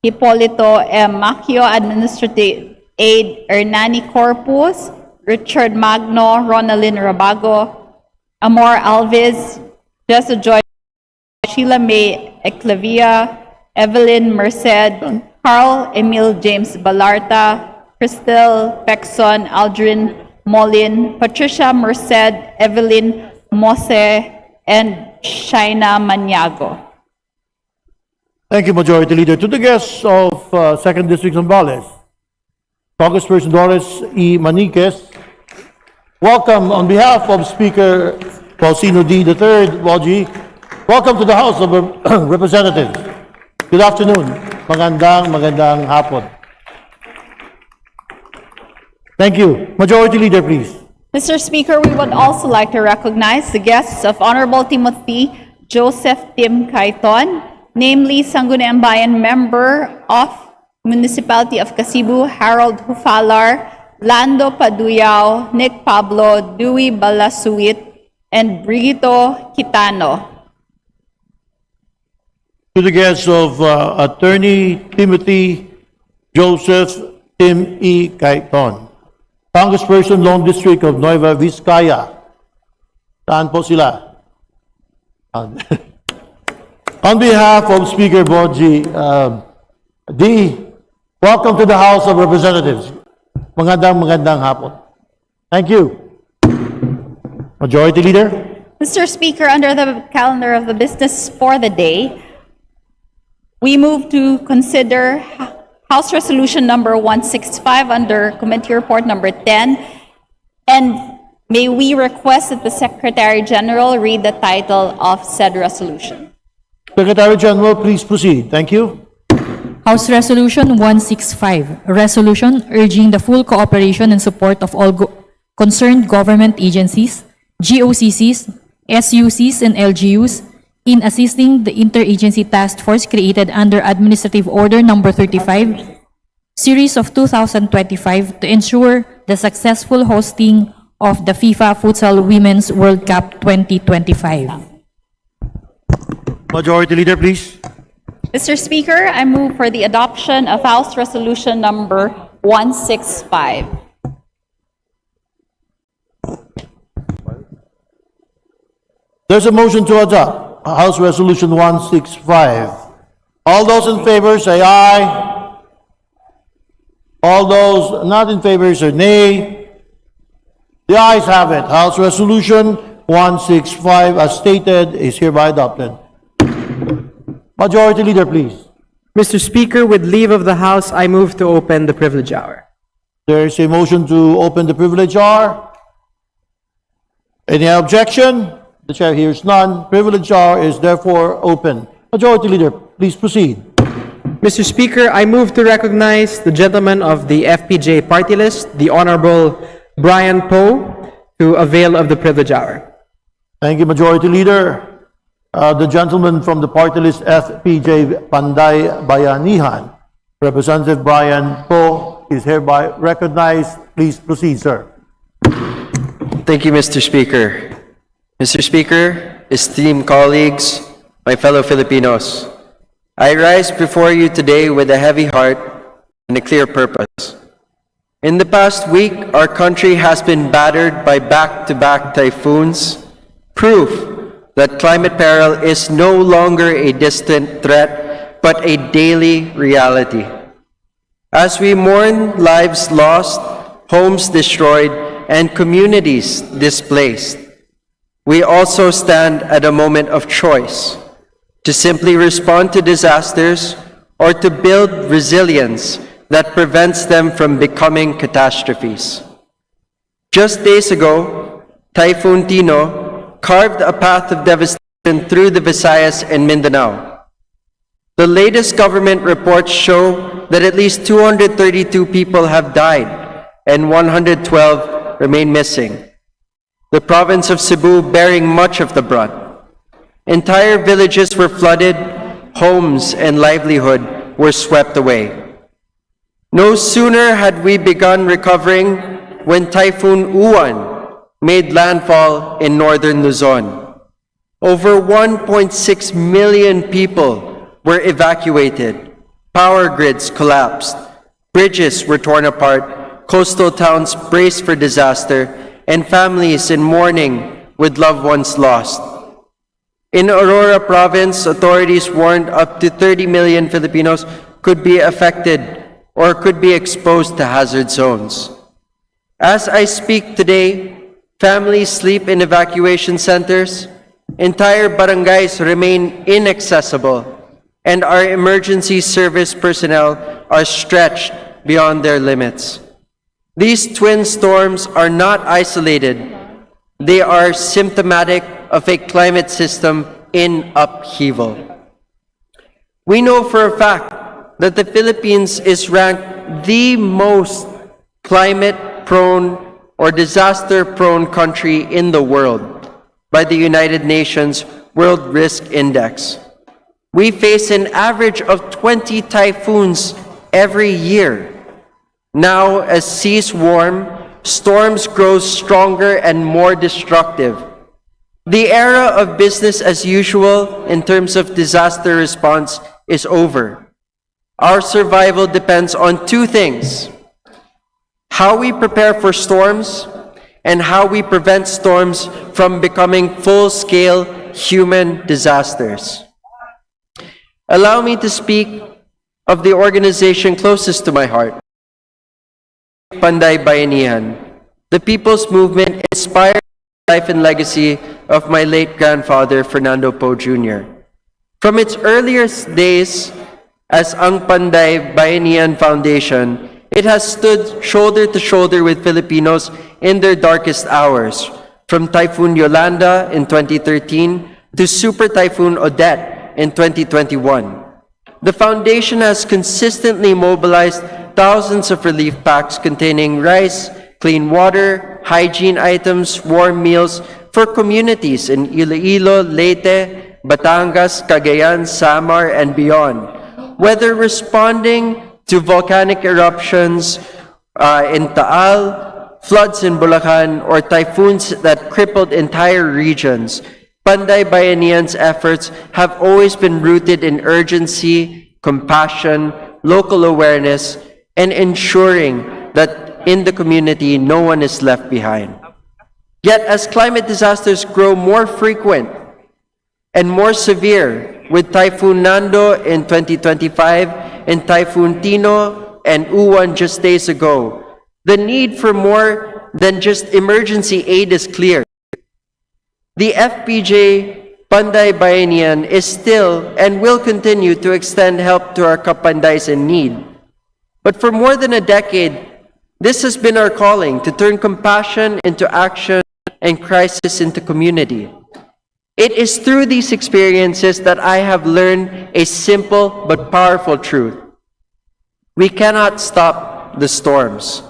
Hipolito M. Macchio, Administrative Aide Hernani Corpus, Richard Magno, Ronaldin Rabago, Amor Alves, Jessa Joy, Sheila May Eclavia, Evelyn Merced, Carl Emil James Balarta, Crystal Pexon, Aldrin Molin, Patricia Merced, Evelyn Mose, and Shaina Maniago. Thank you, Majority Leader. To the guests of 2nd District Zambales, Congressperson Doris E. Maniquez, welcome on behalf of Speaker Paulsino D. III, Boji. Welcome to the House of Representatives. Good afternoon. Magandang hapon. Thank you. Majority Leader, please. Mr. Speaker, we would also like to recognize the guests of Honorable Timothy Joseph Tim Cayton, namely Sangguniang Bayan member of Municipality of Kasibu, Harold Hufalar, Lando Paduyao, Nick Pablo, Dewey Balasuit, and Brigito Kitano. To the guests of Attorney Timothy Joseph Tim E. Cayton, Congressperson, Lone District of Nueva Vizcaya. Saan po sila? On behalf of Speaker Boji D, welcome to the House of Representatives. Magandang hapon. Thank you. Majority Leader. Mr. Speaker, under the calendar of the business for the day, we move to consider House Resolution number 165 under Committee Report number 10. And may we request that the Secretary General read the title of said resolution. Secretary General, please proceed. Thank you. House Resolution 165, a resolution urging the full cooperation and support of all concerned government agencies, GOCCs, SUCs, and LGUs in assisting the Interagency Task Force created under Administrative Order Number 35, Series of 2025 to ensure the successful hosting of the FIFA Futsal Women's World Cup 2025. Majority Leader, please. Mr. Speaker, I move for the adoption of House Resolution number 165. There's a motion to adopt House Resolution 165. All those in favor say aye. All those not in favor say nay. The ayes have it. House Resolution 165, as stated, is hereby adopted. Majority Leader, please. Mr. Speaker, with leave of the House, I move to open the privilege hour. There is a motion to open the privilege hour. Any objection? The chair hears none. Privilege hour is therefore open. Majority Leader, please proceed. Mr. Speaker, I move to recognize the gentleman of the FPJ party list, the Honorable Brian Poe, to avail of the privilege hour. Thank you, Majority Leader. The gentleman from the party list FPJ Panday Bayanihan, Representative Brian Poe, is hereby recognized. Please proceed, sir. Thank you, Mr. Speaker. Mr. Speaker, esteemed colleagues, my fellow Filipinos, I rise before you today with a heavy heart and a clear purpose. In the past week, our country has been battered by back-to-back typhoons, proof that climate peril is no longer a distant threat, but a daily reality. As we mourn lives lost, homes destroyed, and communities displaced, we also stand at a moment of choice to simply respond to disasters or to build resilience that prevents them from becoming catastrophes. Just days ago, Typhoon Tino carved a path of devastation through the Visayas and Mindanao. The latest government reports show that at least 232 people have died and 112 remain missing. The province of Cebu bearing much of the brunt. Entire villages were flooded, homes and livelihood were swept away. No sooner had we begun recovering when Typhoon Uwan made landfall in northern Luzon. Over 1.6 million people were evacuated, power grids collapsed, bridges were torn apart, coastal towns braced for disaster, and families in mourning with loved ones lost. In Aurora Province, authorities warned up to 30 million Filipinos could be affected or could be exposed to hazard zones. As I speak today, families sleep in evacuation centers, entire barangays remain inaccessible, and our emergency service personnel are stretched beyond their limits. These twin storms are not isolated. They are symptomatic of a climate system in upheaval. We know for a fact that the Philippines is ranked the most climate-prone or disaster-prone country in the world by the United Nations World Risk Index. We face an average of 20 typhoons every year. Now, as seas warm, storms grow stronger and more destructive. The era of business as usual in terms of disaster response is over. Our survival depends on two things: how we prepare for storms and how we prevent storms from becoming full-scale human disasters. Allow me to speak of the organization closest to my heart, Panday Bayanihan, the people's movement inspired by the life and legacy of my late grandfather, Fernando Poe Jr. From its earliest days as Ang Panday Bayanihan Foundation, it has stood shoulder to shoulder with Filipinos in their darkest hours, from Typhoon Yolanda in 2013 to Super Typhoon Odette in 2021. The foundation has consistently mobilized thousands of relief packs containing rice, clean water, hygiene items, warm meals for communities in Iloilo, Leyte, Batangas, Cagayan, Samar, and beyond. Whether responding to volcanic eruptions in Taal, floods in Bulacan, or typhoons that crippled entire regions, Panday Bayanihan's efforts have always been rooted in urgency, compassion, local awareness, and ensuring that in the community no one is left behind. Yet as climate disasters grow more frequent and more severe, with Typhoon Nando in 2025 and Typhoon Tino and Uwan just days ago, the need for more than just emergency aid is clear. The FPJ Panday Bayanihan is still and will continue to extend help to our kapandays in need. But for more than a decade, this has been our calling to turn compassion into action and crisis into community. It is through these experiences that I have learned a simple but powerful truth. We cannot stop the storms,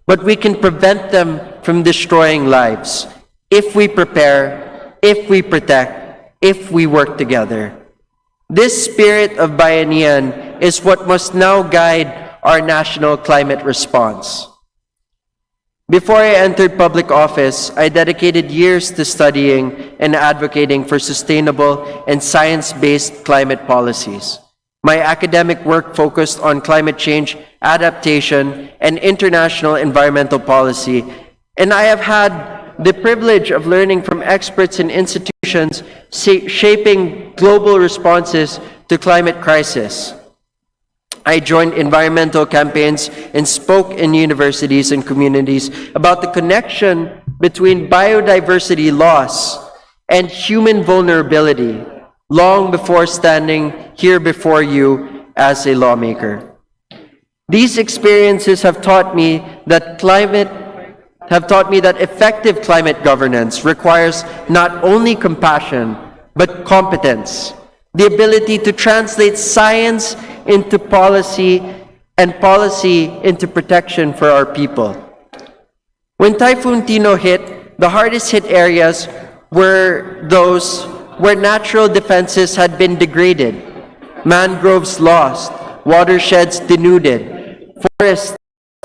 but we can prevent them from destroying lives if we prepare, if we protect, if we work together. This spirit of Bayanihan is what must now guide our national climate response. Before I entered public office, I dedicated years to studying and advocating for sustainable and science-based climate policies. My academic work focused on climate change, adaptation, and international environmental policy, and I have had the privilege of learning from experts in institutions shaping global responses to climate crisis. I joined environmental campaigns and spoke in universities and communities about the connection between biodiversity loss and human vulnerability long before standing here before you as a lawmaker. These experiences have taught me that effective climate governance requires not only compassion, but competence, the ability to translate science into policy and policy into protection for our people. When Typhoon Tino hit, the hardest hit areas were those where natural defenses had been degraded, mangroves lost, watersheds denuded, forests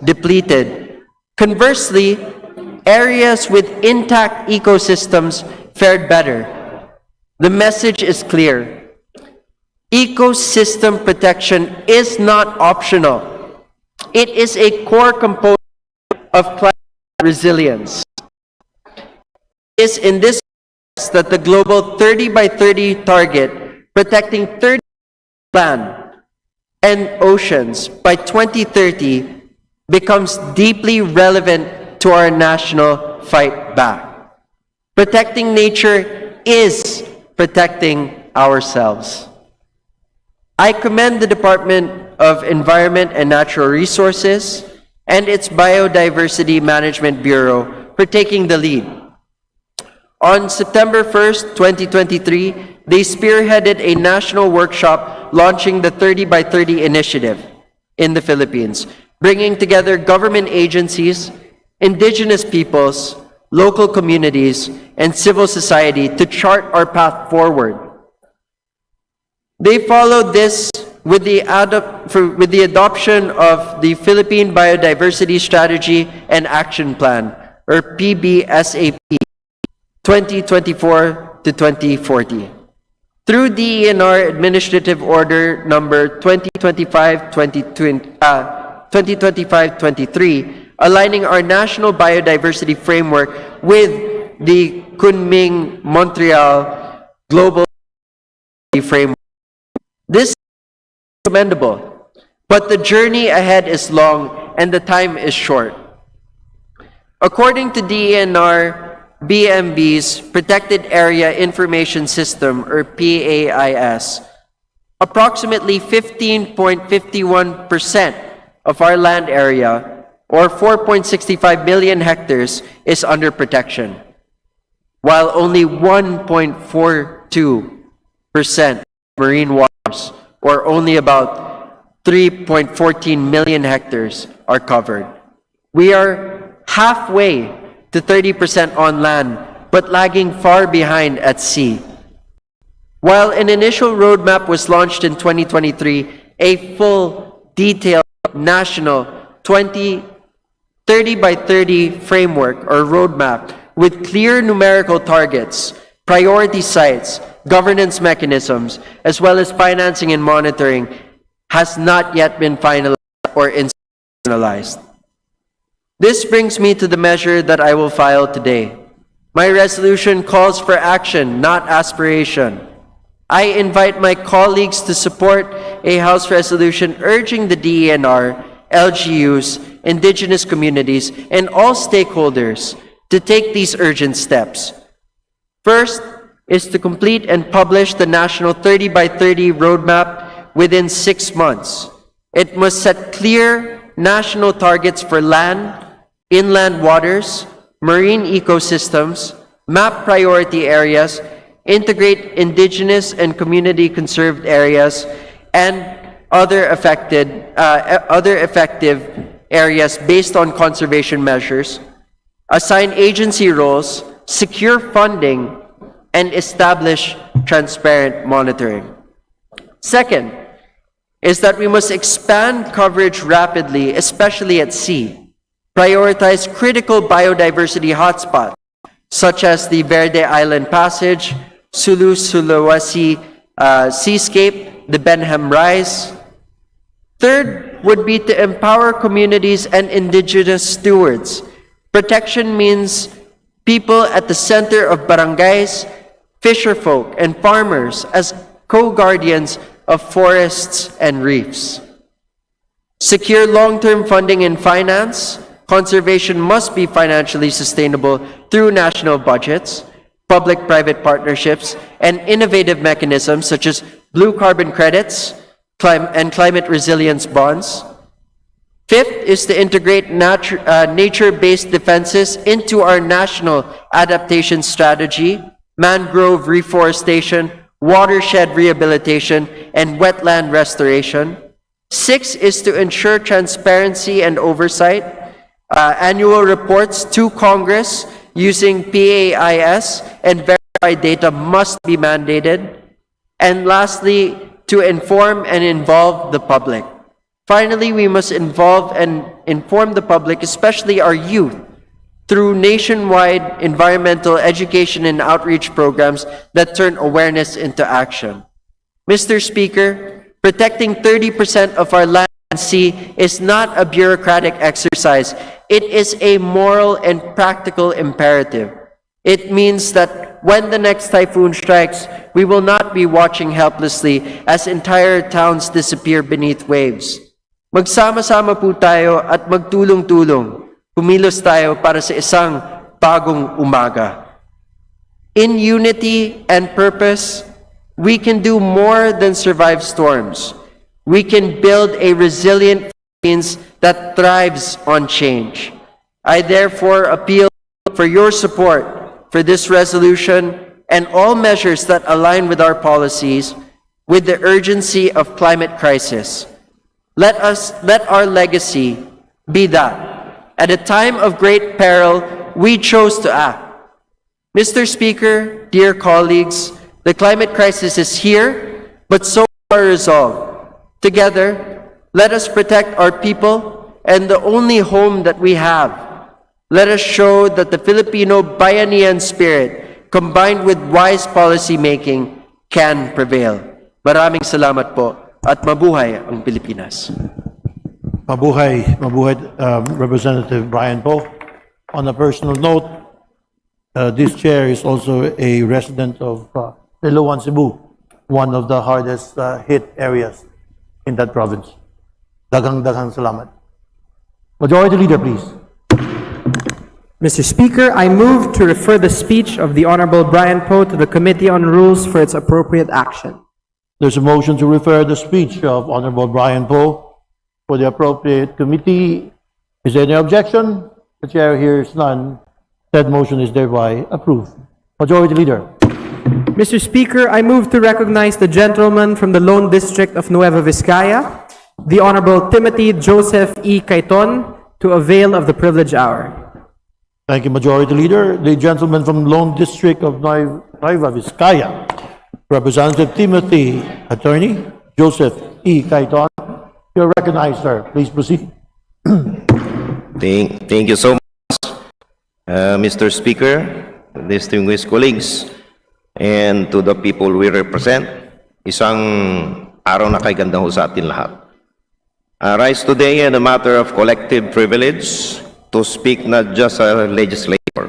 depleted. Conversely, areas with intact ecosystems fared better. The message is clear. Ecosystem protection is not optional. It is a core component of climate resilience. It is in this that the global 30 by 30 target protecting 30% land and oceans by 2030 becomes deeply relevant to our national fight back. Protecting nature is protecting ourselves. I commend the Department of Environment and Natural Resources and its Biodiversity Management Bureau for taking the lead. On September 1st, 2023, they spearheaded a national workshop launching the 30 by 30 initiative in the Philippines, bringing together government agencies, indigenous peoples, local communities, and civil society to chart our path forward. They followed this with the adoption of the Philippine Biodiversity Strategy and Action Plan, or PBSAP, 2024 to 2040. Through DENR Administrative Order number 2025-23, aligning our national biodiversity framework with the Kunming-Montreal Global Framework. This is commendable, but the journey ahead is long and the time is short. According to DENR BMB's Protected Area Information System, or PAIS, approximately 15.51% of our land area, or 4.65 million hectares, is under protection, while only 1.42% marine waters, or only about 3.14 million hectares, are covered. We are halfway to 30% on land, but lagging far behind at sea. While an initial roadmap was launched in 2023, a full, detailed, national 30 by 30 framework or roadmap with clear numerical targets, priority sites, governance mechanisms, as well as financing and monitoring has not yet been finalized or institutionalized. This brings me to the measure that I will file today. My resolution calls for action, not aspiration. I invite my colleagues to support a House resolution urging the DENR, LGUs, indigenous communities, and all stakeholders to take these urgent steps. First is to complete and publish the national 30 by 30 roadmap within 6 months. It must set clear national targets for land, inland waters, marine ecosystems, map priority areas, integrate indigenous and community conserved areas, and other effective areas based on conservation measures, assign agency roles, secure funding, and establish transparent monitoring. Second is that we must expand coverage rapidly, especially at sea. Prioritize critical biodiversity hotspots, such as the Verde Island Passage, Sulu-Sulawesi Seascape, the Benham Rise. Third would be to empower communities and indigenous stewards. Protection means people at the center of barangays, fisherfolk, and farmers as co-guardians of forests and reefs. Secure long-term funding in finance. Conservation must be financially sustainable through national budgets, public-private partnerships, and innovative mechanisms such as blue carbon credits and climate resilience bonds. Fifth is to integrate nature-based defenses into our national adaptation strategy, mangrove reforestation, watershed rehabilitation, and wetland restoration. Six is to ensure transparency and oversight. Annual reports to Congress using PAIS and verified data must be mandated. And lastly, to inform and involve the public. Finally, we must involve and inform the public, especially our youth, through nationwide environmental education and outreach programs that turn awareness into action. Mr. Speaker, protecting 30% of our land and sea is not a bureaucratic exercise. It is a moral and practical imperative. It means that when the next typhoon strikes, we will not be watching helplessly as entire towns disappear beneath waves. Magsama-sama po tayo at magtulong-tulong. Kumilos tayo para sa isang bagong umaga. In unity and purpose, we can do more than survive storms. We can build a resilient Philippines that thrives on change. I therefore appeal for your support for this resolution and all measures that align with our policies with the urgency of climate crisis. Let our legacy be that at a time of great peril, we chose to act. Mr. Speaker, dear colleagues, the climate crisis is here, but so are resolved. Together, let us protect our people and the only home that we have. Let us show that the Filipino bayanihan spirit, combined with wise policy making, can prevail. Maraming salamat po at mabuhay ang Pilipinas. Mabuhay, Representative Brian Poe. On a personal note, this chair is also a resident of Liloan, Cebu, one of the hardest hit areas in that province. Daghang salamat. Majority Leader, please. Mr. Speaker, I move to refer the speech of the Honorable Brian Poe to the Committee on Rules for its appropriate action. There's a motion to refer the speech of Honorable Brian Poe for the appropriate committee. Is there any objection? The chair hears none. Said motion is thereby approved. Majority Leader. Mr. Speaker, I move to recognize the gentleman from the Lone District of Nueva Vizcaya, the Honorable Timothy Joseph E. Caiton, to avail of the privilege hour. Thank you, Majority Leader. The gentleman from Lone District of Nueva Vizcaya, Representative Timothy Attorney Joseph E. Caiton. You're recognized, sir. Please proceed. Thank you so much, Mr. Speaker, distinguished colleagues, and to the people we represent. Isang araw na kay ganda ho sa atin lahat. I rise today in a matter of collective privilege to speak not just as a legislator,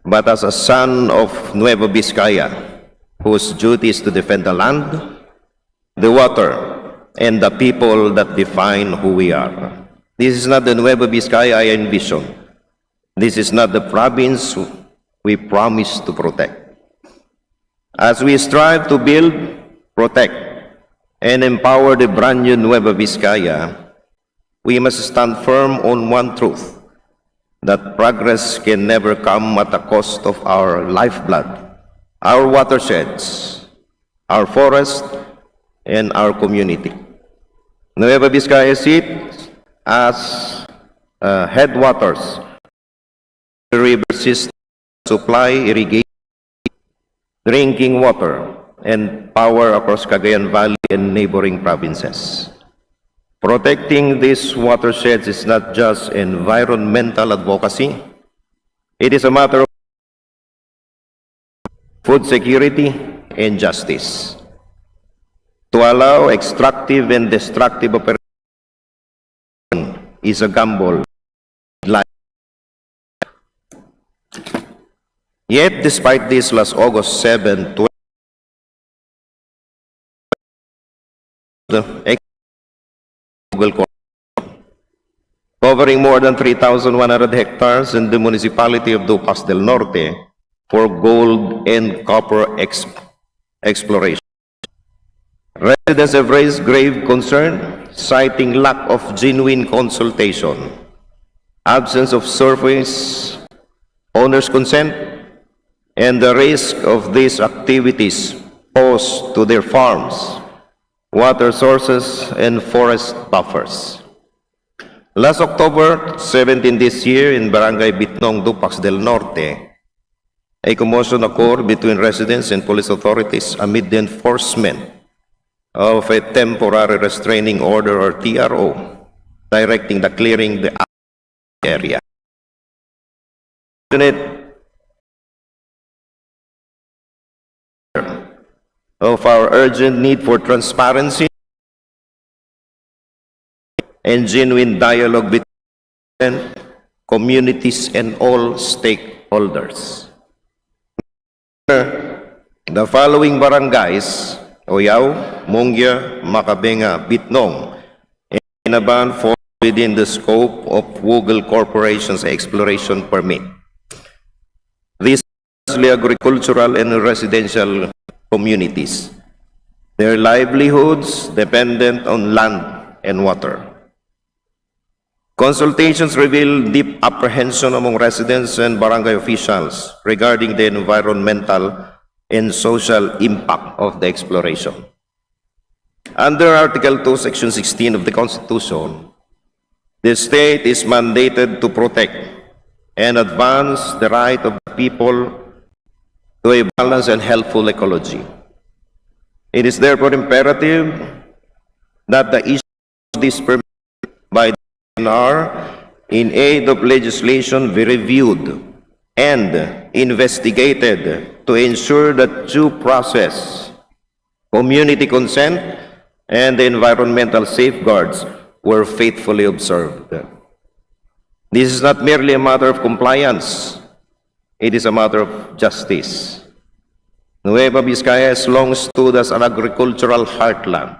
but as a son of Nueva Vizcaya, whose duty is to defend the land, the water, and the people that define who we are. This is not the Nueva Vizcaya I envision. This is not the province we promise to protect. As we strive to build, protect, and empower the brand new Nueva Vizcaya, we must stand firm on one truth, that progress can never come at the cost of our lifeblood, our watersheds, our forest, and our community. Nueva Vizcaya sits as headwaters, the river system supply irrigation, drinking water, and power across Cagayan Valley and neighboring provinces. Protecting these watersheds is not just environmental advocacy, it is a matter of food security and justice. To allow extractive and destructive operations is a gamble. Yet, despite this, last August 7, the Google Corp, covering more than 3,100 hectares in the municipality of Dupas del Norte for gold and copper exploration. Residents have raised grave concern, citing lack of genuine consultation, absence of surface owner's consent, and the risk of these activities pose to their farms, water sources, and forest buffers. Last October 17 this year in Barangay Bitnong, Dupax del Norte, a commotion occurred between residents and police authorities amid the enforcement of a temporary restraining order or TRO directing the clearing the area. Of our urgent need for transparency and genuine dialogue between communities and all stakeholders. The following barangays, Oyao, Mongya, Makabenga, Bitnong, and Inaban fall within the scope of Google Corporation's exploration permit. These are mostly agricultural and residential communities. Their livelihoods dependent on land and water. Consultations reveal deep apprehension among residents and barangay officials regarding the environmental and social impact of the exploration. Under Article 2, Section 16 of the Constitution, the state is mandated to protect and advance the right of the people to a balanced and healthful ecology. It is therefore imperative that the issue of this permit by the DNR in aid of legislation be reviewed and investigated to ensure that due process, community consent, and the environmental safeguards were faithfully observed. This is not merely a matter of compliance, it is a matter of justice. Nueva Vizcaya has long stood as an agricultural heartland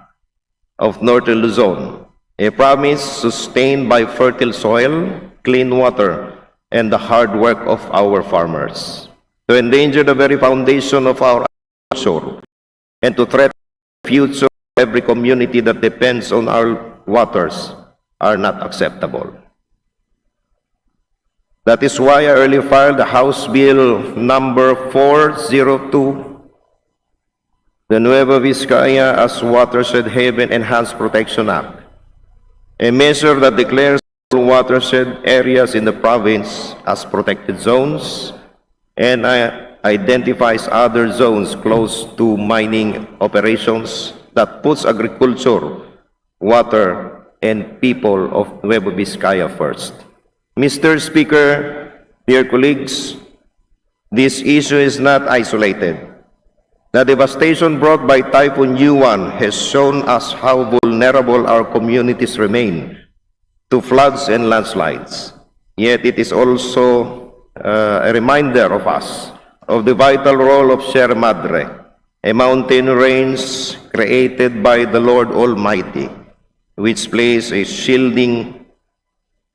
of Northern Luzon, a province sustained by fertile soil, clean water, and the hard work of our farmers. To endanger the very foundation of our agriculture and to threaten the future of every community that depends on our waters are not acceptable. That is why I earlier filed the House Bill number 402, the Nueva Vizcaya as Watershed Haven Enhanced Protection Act, a measure that declares all watershed areas in the province as protected zones and identifies other zones close to mining operations that puts agriculture, water, and people of Nueva Vizcaya first. Mr. Speaker, dear colleagues, this issue is not isolated. The devastation brought by Typhoon Yuan has shown us how vulnerable our communities remain to floods and landslides. Yet it is also a reminder of us of the vital role of Sierra Madre, a mountain range created by the Lord Almighty, which plays a shielding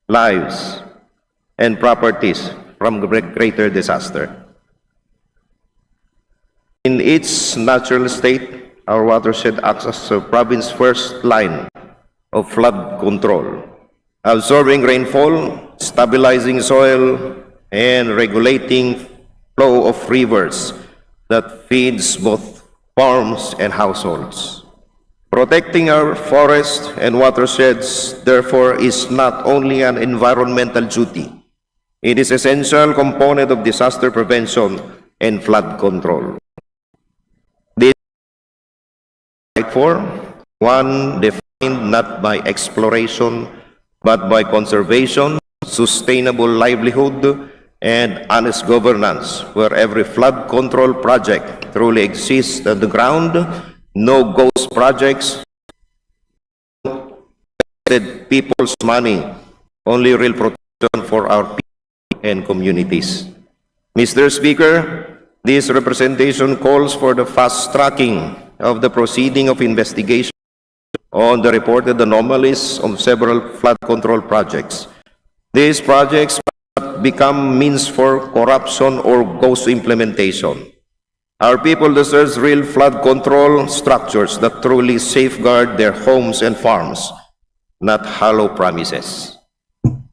lives and properties from greater disaster. In its natural state, our watershed acts as the province's first line of flood control, absorbing rainfall, stabilizing soil, and regulating flow of rivers that feeds both farms and households. Protecting our forests and watersheds, therefore, is not only an environmental duty, it is an essential component of disaster prevention and flood control. This is for one defined not by exploration, but by conservation, sustainable livelihood, and honest governance, where every flood control project truly exists on the ground, no ghost projects, people's money, only real protection for our people and communities. Mr. Speaker, this representation calls for the fast-tracking of the proceeding of investigation on the reported anomalies of several flood control projects. These projects become means for corruption or ghost implementation. Our people deserve real flood control structures that truly safeguard their homes and farms, not hollow promises.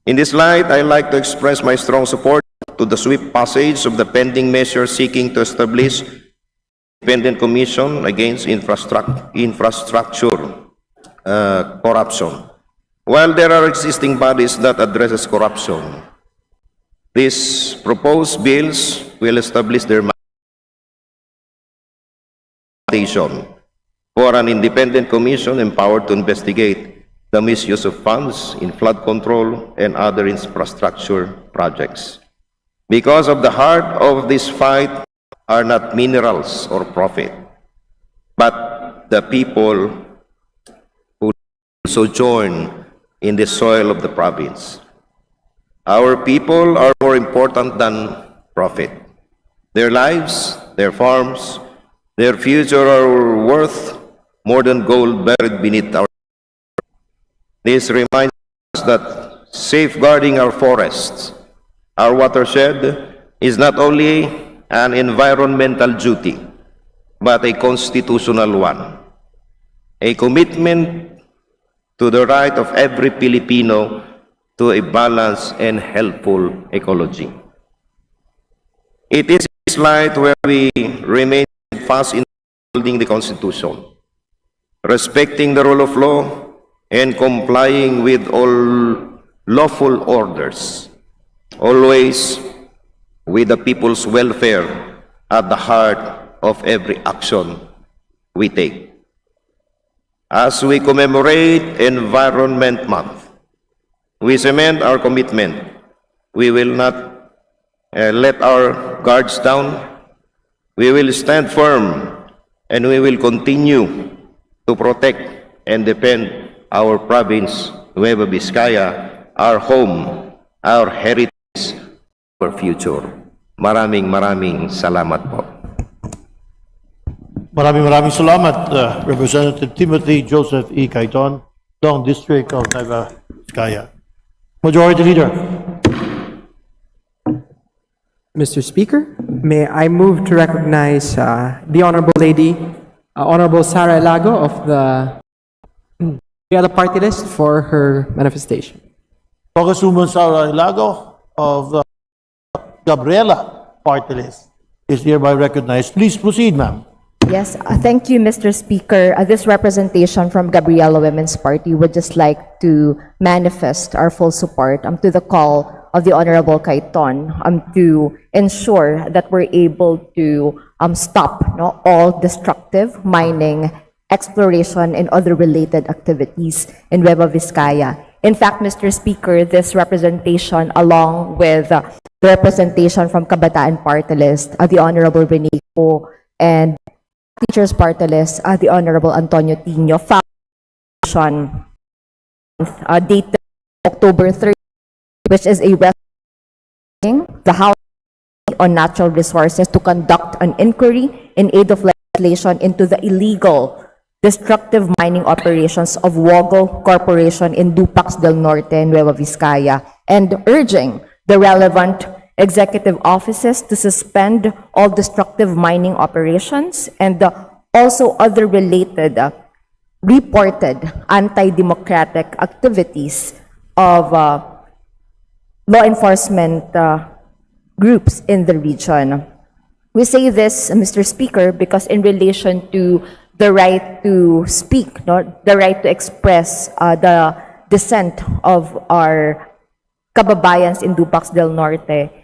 In this light, I'd like to express my strong support to the swift passage of the pending measure seeking to establish independent commission against infrastructure corruption. While there are existing bodies that addresses corruption, these proposed bills will establish their mandation for an independent commission empowered to investigate the misuse of funds in flood control and other infrastructure projects. Because of the heart of this fight are not minerals or profit, but the people who sojourn in the soil of the province. Our people are more important than profit. Their lives, their farms, their future are worth more than gold buried beneath our. This reminds us that safeguarding our forests, our watershed, is not only an environmental duty, but a constitutional one, a commitment to the right of every Filipino to a balanced and healthful ecology. It is in this light where we remain fast in upholding the Constitution, respecting the rule of law, and complying with all lawful orders, always with the people's welfare at the heart of every action we take. As we commemorate Environment Month, we cement our commitment. We will not let our guards down. We will stand firm, and we will continue to protect and defend our province, Nueva Vizcaya, our home, our heritage, our future. Maraming salamat po. Maraming salamat, Representative Timothy Joseph E. Cayton, Long District of Nueva Vizcaya. Majority Leader. Mr. Speaker, may I move to recognize the Honorable Lady, Honorable Sara Elago of the other party list for her manifestation. Congresswoman Sara Ilago of the Gabriela party list is hereby recognized. Please proceed, ma'am. Yes, thank you, Mr. Speaker. This representation from Gabriela Women's Party would just like to manifest our full support to the call of the Honorable Cayton to ensure that we're able to stop all destructive mining, exploration, and other related activities in Nueva Vizcaya. In fact, Mr. Speaker, this representation, along with the representation from Kabataan Party List, the Honorable Rene Ko, and Teachers Party List, the Honorable Antonio Tino, foundation dated October 30, which is a resolution the House on Natural Resources to conduct an inquiry in aid of legislation into the illegal destructive mining operations of Woggle Corporation in Dupax del Norte, Nueva Vizcaya, and urging the relevant executive offices to suspend all destructive mining operations and also other related reported anti-democratic activities of law enforcement groups in the region. We say this, Mr. Speaker, because in relation to the right to speak, the right to express the dissent of our kababayans in Dupax del Norte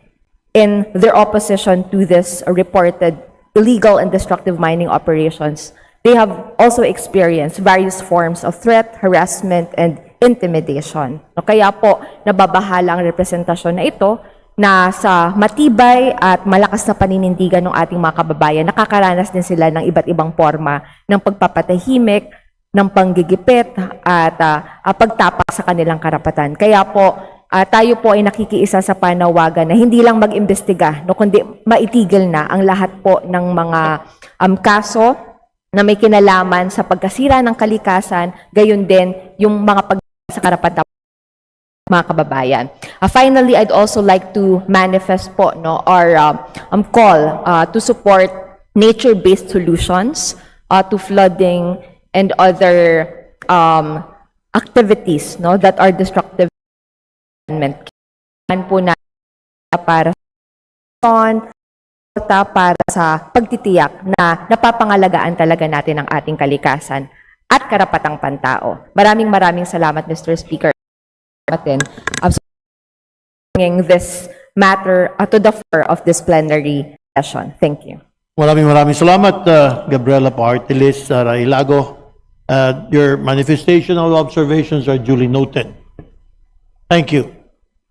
in their opposition to this reported illegal and destructive mining operations, they have also experienced various forms of threat, harassment, and intimidation. Kaya po, nababahala ang representasyon na ito na sa matibay at malakas na paninindigan ng ating mga kababayan, nakakaranas din sila ng iba't ibang forma ng pagpapatahimik, ng panggigipit at pagtapak sa kanilang karapatan. Kaya po, tayo po ay nakikiisa sa panawagan na hindi lang mag-imbestiga, kundi maitigil na ang lahat po ng mga kaso na may kinalaman sa pagkasira ng kalikasan, gayon din yung mga sa karapatan ng mga kababayan. Finally, I'd also like to manifest po our call to support nature-based solutions to flooding and other activities that are destructive to the environment. Kailangan po na para sa pagtitiyak na napapangalagaan talaga natin ang ating kalikasan at karapatang pantao. Maraming salamat, Mr. Speaker, bringing this matter to the fore of this plenary session. Thank you. Maraming salamat, Gabriela Partilis, Sara Ilago. Your manifestation of observations are duly noted. Thank you.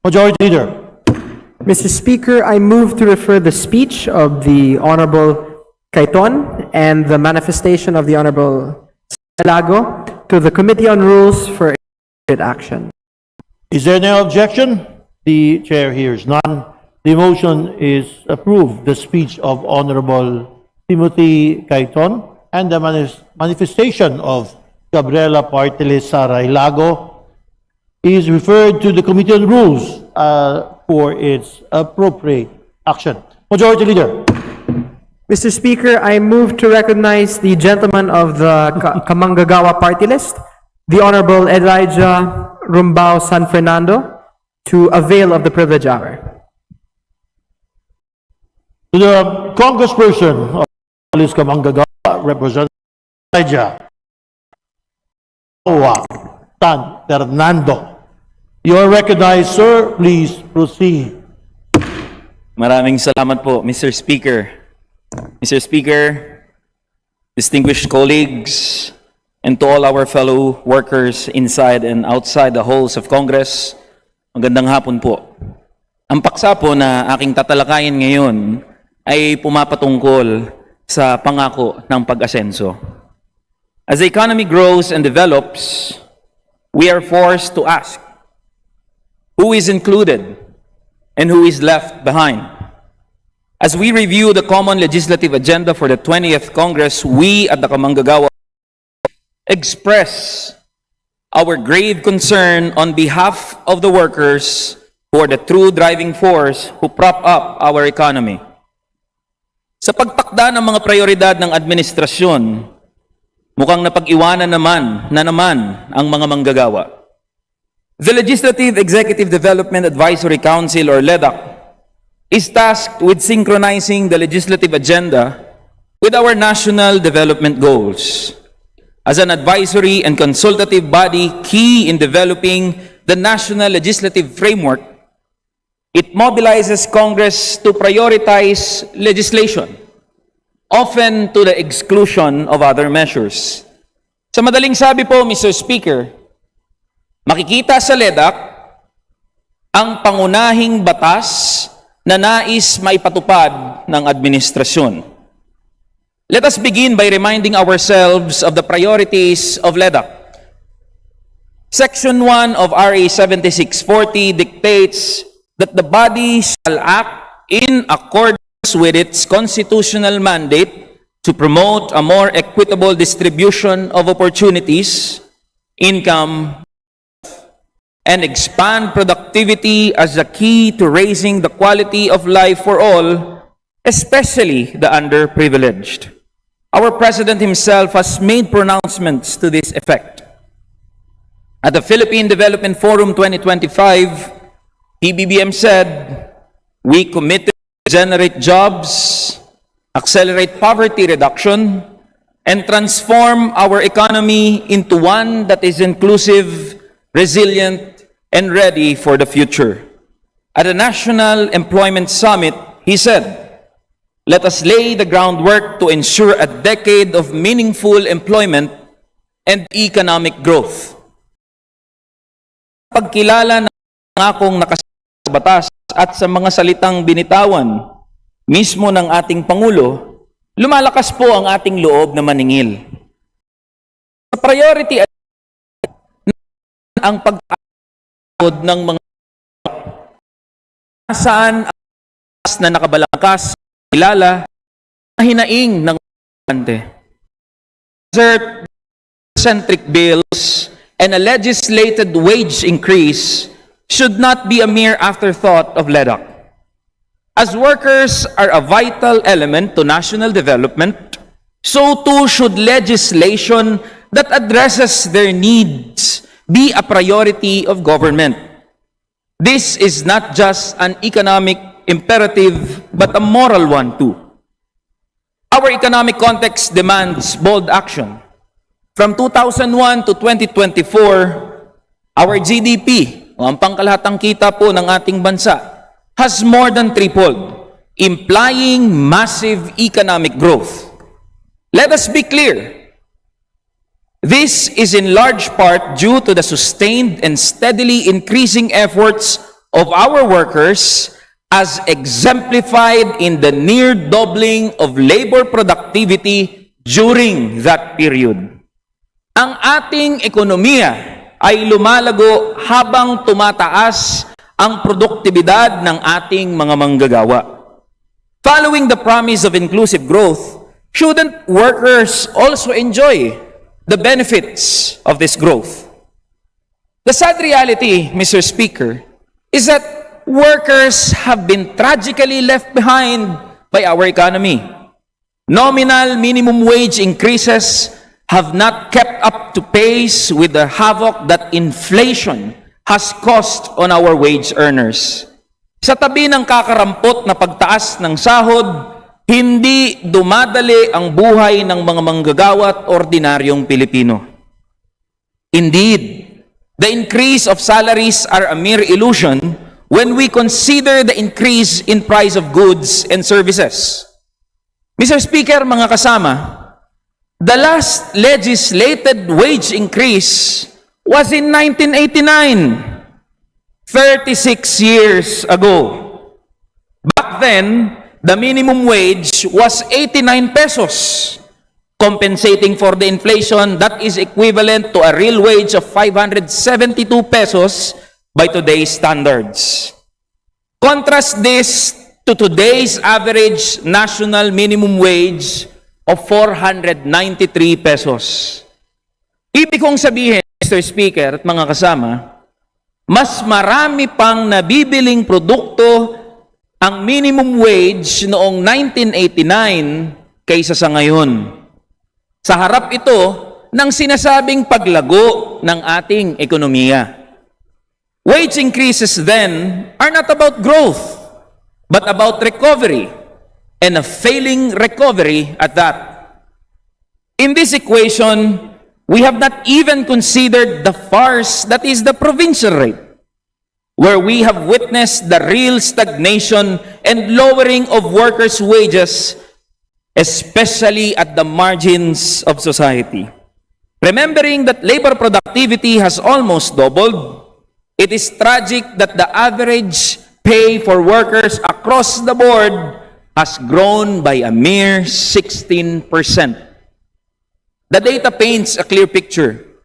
Majority Leader. Mr. Speaker, I move to refer the speech of the Honorable Cayton and the manifestation of the Honorable Lago to the Committee on Rules for immediate action. Is there any objection? The chair hears none. The motion is approved. The speech of Honorable Timothy Cayton and the manifestation of Gabriela Partilis Sara Ilago is referred to the Committee on Rules for its appropriate action. Majority Leader. Mr. Speaker, I move to recognize the gentleman of the Kamanggagawa Party List, the Honorable Elijah Rumbao San Fernando, to avail of the privilege hour. To the Congressperson of Alice Kamanggagawa, Representative Elijah San Fernando. You are recognized, sir. Please proceed. Maraming salamat po, Mr. Speaker. Mr. Speaker, distinguished colleagues, and to all our fellow workers inside and outside the halls of Congress, magandang hapon po. Ang paksa po na aking tatalakayin ngayon ay pumapatungkol sa pangako ng pag-asenso. As the economy grows and develops, we are forced to ask, who is included and who is left behind? As we review the common legislative agenda for the 20th Congress, we at the Kamanggagawa express our grave concern on behalf of the workers who are the true driving force who prop up our economy. Sa pagtakda ng mga prioridad ng administrasyon, mukhang napag-iwanan naman ang mga manggagawa. The Legislative Executive Development Advisory Council, or LEDAC, is tasked with synchronizing the legislative agenda with our national development goals. As an advisory and consultative body key in developing the national legislative framework, it mobilizes Congress to prioritize legislation, often to the exclusion of other measures. Sa madaling sabi po, Mr. Speaker, makikita sa LEDAC ang pangunahing batas na nais maipatupad ng administrasyon. Let us begin by reminding ourselves of the priorities of LEDAC. Section 1 of RA 7640 dictates that the body shall act in accordance with its constitutional mandate to promote a more equitable distribution of opportunities, income, and expand productivity as a key to raising the quality of life for all, especially the underprivileged. Our President himself has made pronouncements to this effect. At the Philippine Development Forum 2025, PBBM said, "We committed to generate jobs, accelerate poverty reduction, and transform our economy into one that is inclusive, resilient, and ready for the future." At the National Employment Summit, he said, "Let us lay the groundwork to ensure a decade of meaningful employment and economic growth." Pagkilala ng pangakong nakasaad sa batas at sa mga salitang binitawan mismo ng ating Pangulo, lumalakas po ang ating loob na maningil. Sa priority ang pag-aakod ng mga saan ang na nakabalangkas, kilala, na hinaing ng centric bills and a legislated wage increase should not be a mere afterthought of LEDAC. As workers are a vital element to national development, so too should legislation that addresses their needs be a priority of government. This is not just an economic imperative, but a moral one too. Our economic context demands bold action. From 2001 to 2024, our GDP, o ang pangkalahatang kita po ng ating bansa, has more than tripled, implying massive economic growth. Let us be clear. This is in large part due to the sustained and steadily increasing efforts of our workers as exemplified in the near doubling of labor productivity during that period. Ang ating ekonomiya ay lumalago habang tumataas ang produktibidad ng ating mga manggagawa. Following the promise of inclusive growth, shouldn't workers also enjoy the benefits of this growth? The sad reality, Mr. Speaker, is that workers have been tragically left behind by our economy. Nominal minimum wage increases have not kept up to pace with the havoc that inflation has caused on our wage earners. Sa tabi ng kakarampot na pagtaas ng sahod, hindi dumadali ang buhay ng mga manggagawa at ordinaryong Pilipino. Indeed, the increase of salaries are a mere illusion when we consider the increase in price of goods and services. Mr. Speaker, mga kasama, the last legislated wage increase was in 1989, 36 years ago. Back then, the minimum wage was 89 pesos, compensating for the inflation that is equivalent to a real wage of 572 pesos by today's standards. Contrast this to today's average national minimum wage of 493 pesos. Ibig kong sabihin, Mr. Speaker at mga kasama, mas marami pang nabibiling produkto ang minimum wage noong 1989 kaysa sa ngayon. Sa harap ito ng sinasabing paglago ng ating ekonomiya. Wage increases then are not about growth, but about recovery, and a failing recovery at that. In this equation, we have not even considered the farce that is the provincial rate, where we have witnessed the real stagnation and lowering of workers' wages, especially at the margins of society. Remembering that labor productivity has almost doubled, it is tragic that the average pay for workers across the board has grown by a mere 16%. The data paints a clear picture.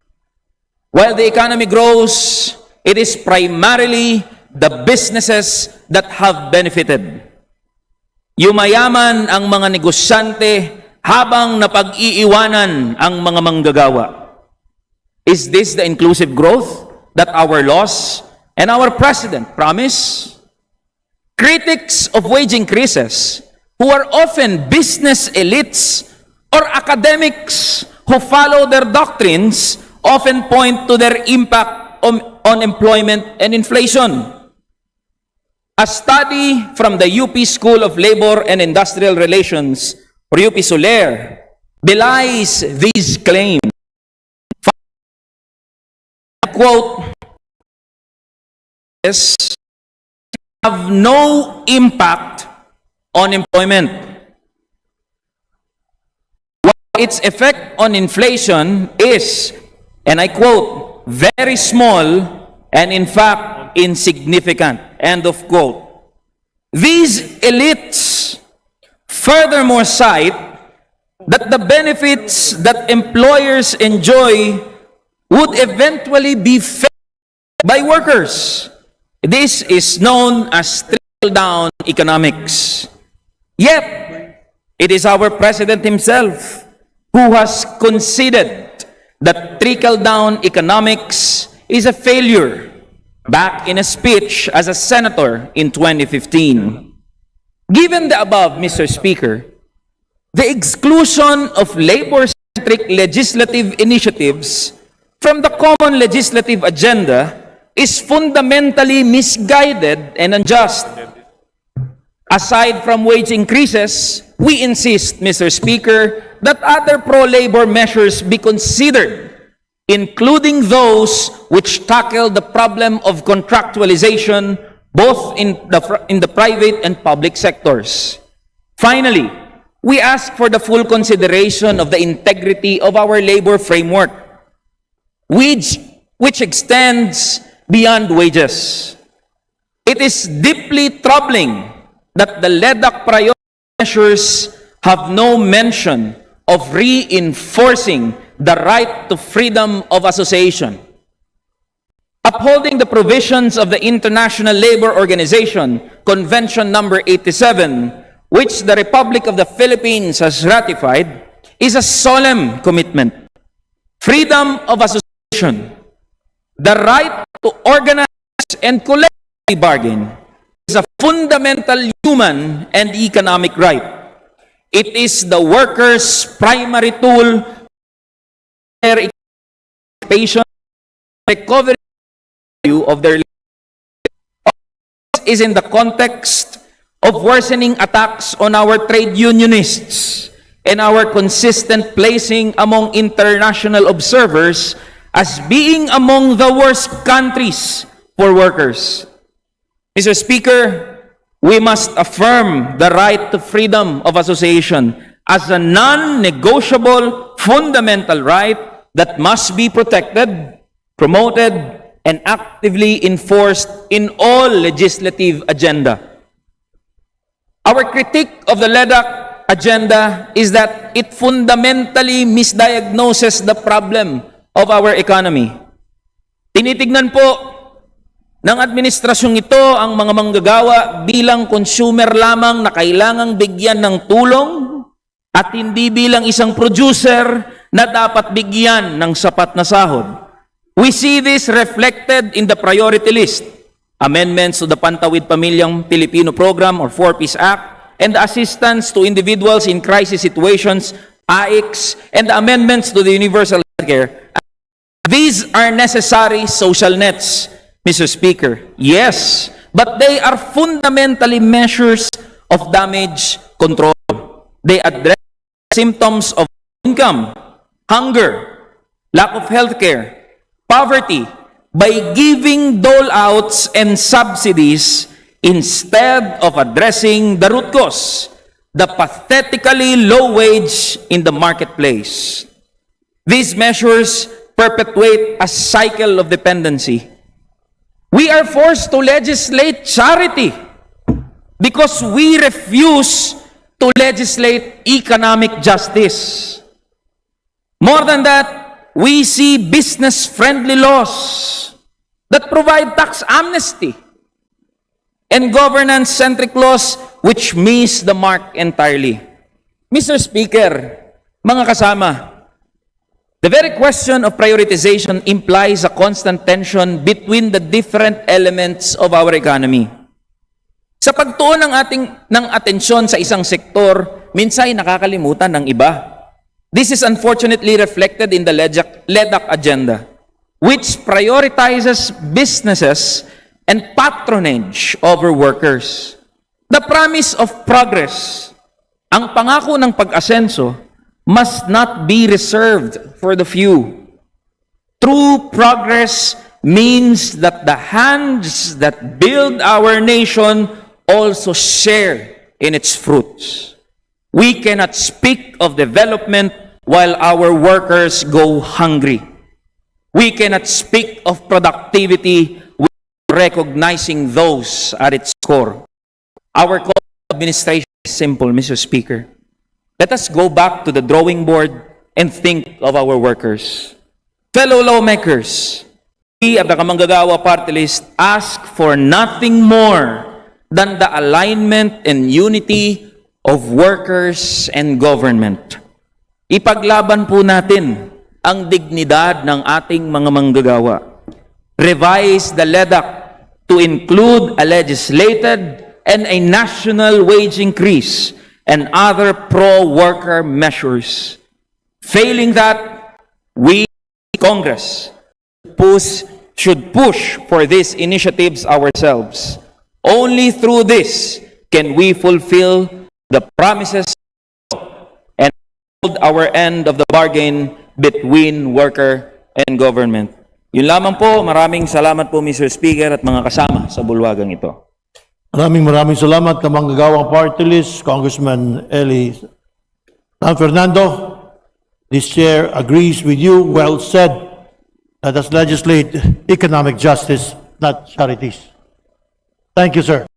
While the economy grows, it is primarily the businesses that have benefited. Yumayaman ang mga negosyante habang napag-iiwanan ang mga manggagawa. Is this the inclusive growth that our laws and our president promise? Critics of wage increases, who are often business elites or academics who follow their doctrines, often point to their impact on employment and inflation. A study from the UP School of Labor and Industrial Relations, or UP Soler, belies these claims. Quote, have no impact on employment. While its effect on inflation is, and I quote, very small and in fact insignificant, end of quote. These elites furthermore cite that the benefits that employers enjoy would eventually be felt by workers. This is known as trickle-down economics. Yet, it is our president himself who has conceded that trickle-down economics is a failure back in a speech as a senator in 2015. Given the above, Mr. Speaker, the exclusion of labor-centric legislative initiatives from the common legislative agenda is fundamentally misguided and unjust. Aside from wage increases, we insist, Mr. Speaker, that other pro-labor measures be considered, including those which tackle the problem of contractualization both in the private and public sectors. Finally, we ask for the full consideration of the integrity of our labor framework, which extends beyond wages. It is deeply troubling that the LEDAC priority measures have no mention of reinforcing the right to freedom of association, upholding the provisions of the International Labor Organization, Convention number 87, which the Republic of the Philippines has ratified, is a solemn commitment. Freedom of association, the right to organize and collectively bargain, is a fundamental human and economic right. It is the workers' primary tool for their participation, recovery of their is in the context of worsening attacks on our trade unionists and our consistent placing among international observers as being among the worst countries for workers. Mr. Speaker, we must affirm the right to freedom of association as a non-negotiable fundamental right that must be protected, promoted, and actively enforced in all legislative agenda. Our critique of the LEDAC agenda is that it fundamentally misdiagnoses the problem of our economy. Tinitignan po ng administrasyong ito ang mga manggagawa bilang consumer lamang na kailangang bigyan ng tulong at hindi bilang isang producer na dapat bigyan ng sapat na sahod. We see this reflected in the priority list, amendments to the Pantawid Pamilyang Pilipino Program or 4Ps Act, and the assistance to individuals in crisis situations, AICS, and the amendments to the Universal Healthcare. These are necessary social nets, Mr. Speaker. Yes, but they are fundamentally measures of damage control. They address symptoms of income, hunger, lack of healthcare, poverty, by giving dole-outs and subsidies instead of addressing the root cause, the pathetically low wage in the marketplace. These measures perpetuate a cycle of dependency. We are forced to legislate charity because we refuse to legislate economic justice. More than that, we see business-friendly laws that provide tax amnesty and governance-centric laws which miss the mark entirely. Mr. Speaker, mga kasama, the very question of prioritization implies a constant tension between the different elements of our economy. Sa pagtuon ng atensyon sa isang sektor, minsan ay nakakalimutan ng iba. This is unfortunately reflected in the LEDAC agenda, which prioritizes businesses and patronage over workers. The promise of progress, ang pangako ng pag-asenso, must not be reserved for the few. True progress means that the hands that build our nation also share in its fruits. We cannot speak of development while our workers go hungry. We cannot speak of productivity without recognizing those at its core. Our call to administration is simple, Mr. Speaker. Let us go back to the drawing board and think of our workers. Fellow lawmakers, we at the Kamanggagawa Party List ask for nothing more than the alignment and unity of workers and government. Ipaglaban po natin ang dignidad ng ating mga manggagawa. Revise the LEDAC to include a legislated and a national wage increase and other pro-worker measures. Failing that, we, Congress, should push for these initiatives ourselves. Only through this can we fulfill the promises and hold our end of the bargain between worker and government. Yun lamang po. Maraming salamat po, Mr. Speaker, at mga kasama sa bulwagang ito. Maraming salamat ka manggagawang party list, Congressman Eli San Fernando. This chair agrees with you. Well said. Let us legislate economic justice, not charities. Thank you, sir.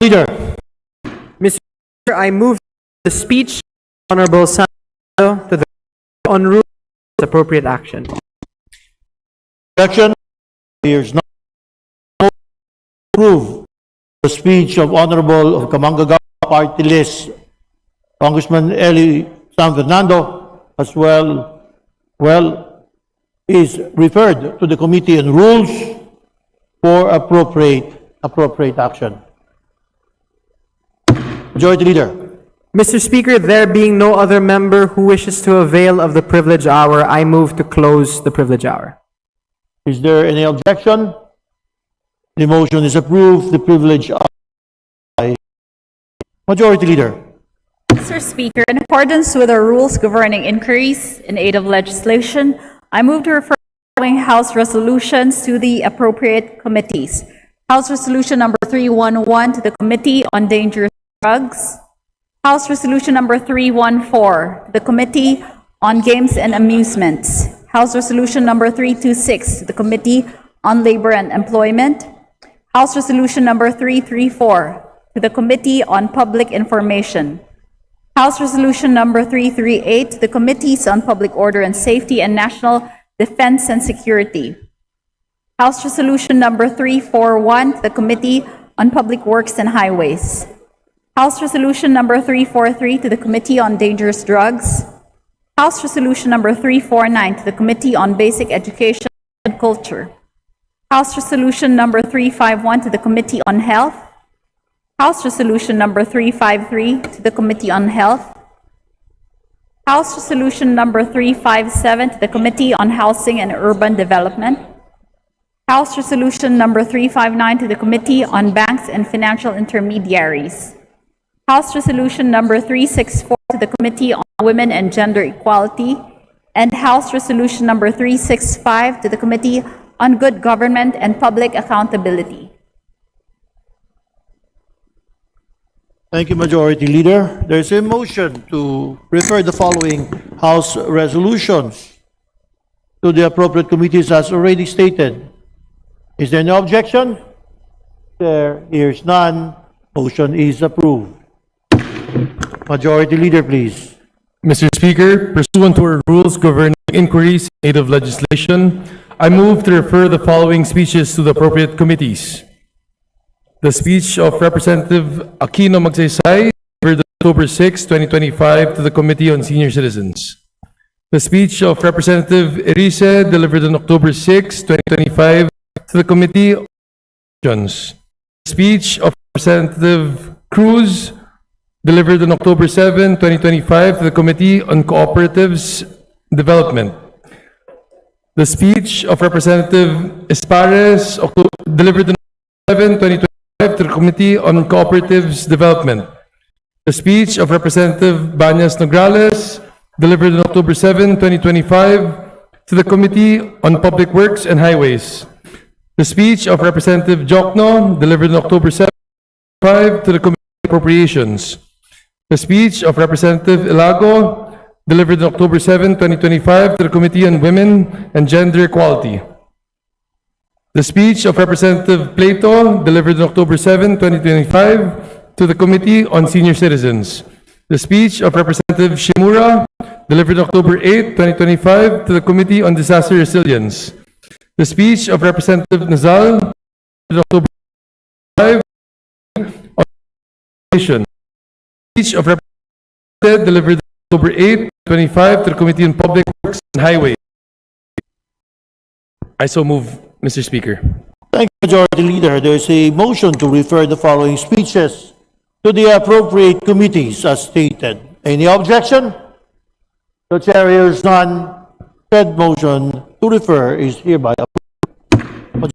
Leader. Mr. Speaker, I move the speech of Honorable Santo to the on rules appropriate action. Objection. Here's no approve the speech of Honorable of Kamanggagawa Party List, Congressman Eli San Fernando, as well, is referred to the Committee on Rules for appropriate action. Majority Leader. Mr. Speaker, there being no other member who wishes to avail of the privilege hour, I move to close the privilege hour. Is there any objection? The motion is approved. The privilege hour. Majority Leader. Mr. Speaker, in accordance with the rules governing inquiries in aid of legislation, I move to refer the following House resolutions to the appropriate committees. House Resolution number 311 to the Committee on Dangerous Drugs. House Resolution number 314 to the Committee on Games and Amusements. House Resolution number 326 to the Committee on Labor and Employment. House Resolution number 334 to the Committee on Public Information. House Resolution number 338 to the Committees on Public Order and Safety and National Defense and Security. House Resolution number 341 to the Committee on Public Works and Highways. House Resolution number 343 to the Committee on Dangerous Drugs. House Resolution number 349 to the Committee on Basic Education and Culture. House Resolution number 351 to the Committee on Health. House Resolution number 353 to the Committee on Health. House Resolution number 357 to the Committee on Housing and Urban Development. House Resolution number 359 to the Committee on Banks and Financial Intermediaries. House Resolution number 364 to the Committee on Women and Gender Equality, and House Resolution number 365 to the Committee on Good Government and Public Accountability. Thank you, Majority Leader. There's a motion to refer the following House resolutions to the appropriate committees as already stated. Is there no objection? There hears none. Motion is approved. Majority Leader, please. Mr. Speaker, pursuant to our rules governing inquiries in aid of legislation, I move to refer the following speeches to the appropriate committees. The speech of Representative Aquino Magsaysay, delivered October 6, 2025, to the Committee on Senior Citizens. The speech of Representative Erice, delivered on October 6, 2025, to the Committee on Elections. The speech of Representative Cruz, delivered on October 7, 2025, to the Committee on Cooperatives Development. The speech of Representative Espares, delivered on October 7, 2025, to the Committee on Cooperatives Development. The speech of Representative Banyas Nograles, delivered on October 7, 2025, to the Committee on Public Works and Highways. The speech of Representative Jokno, delivered on October 7, 2025, to the Committee on Appropriations. The speech of Representative Ilago, delivered on October 7, 2025, to the Committee on Women and Gender Equality. The speech of Representative Plato, delivered on October 7, 2025, to the Committee on Senior Citizens. The speech of Representative Shimura, delivered on October 8, 2025, to the Committee on Disaster Resilience. The speech of Representative Nazal, delivered on October 5, on education. The speech of Representative delivered October 8, 25 to the Committee on Public Works and Highways. I so move, Mr. Speaker. Thank you, Majority Leader. There is a motion to refer the following speeches to the appropriate committees as stated. Any objection? The chair hears none. Said motion to refer is hereby approved.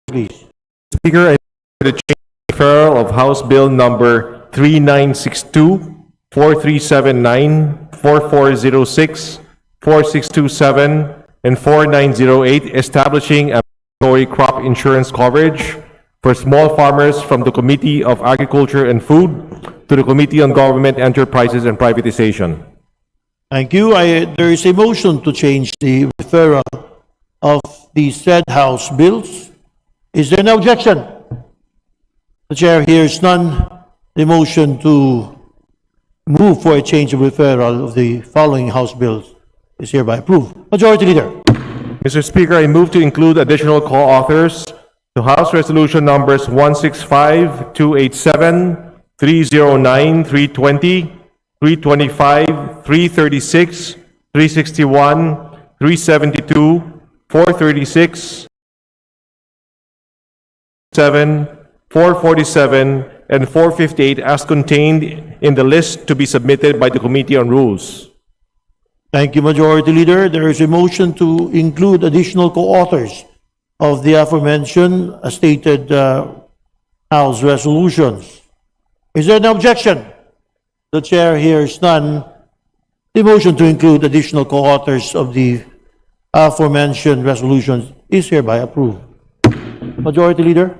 Please. Speaker, I move the change referral of House Bill number 3962, 4379, 4406, 4627, and 4908, establishing a mandatory crop insurance coverage for small farmers from the Committee of Agriculture and Food to the Committee on Government Enterprises and Privatization. Thank you. There is a motion to change the referral of the said House bills. Is there an objection? The chair hears none. The motion to move for a change of referral of the following House bills is hereby approved. Majority Leader. Mr. Speaker, I move to include additional co-authors to House Resolution numbers 165, 287, 309, 320, 325, 336, 361, 372, 436, 447, and 458 as contained in the list to be submitted by the Committee on Rules. Thank you, Majority Leader. There is a motion to include additional co-authors of the aforementioned stated House resolutions. Is there an objection? The chair hears none. The motion to include additional co-authors of the aforementioned resolutions is hereby approved. Majority Leader.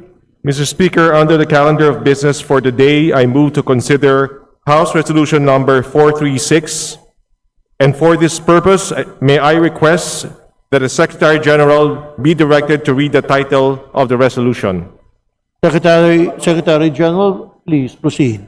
Mr. Speaker, under the calendar of business for the day, I move to consider House Resolution number 436. And for this purpose, may I request that the Secretary General be directed to read the title of the resolution. Secretary General, please proceed.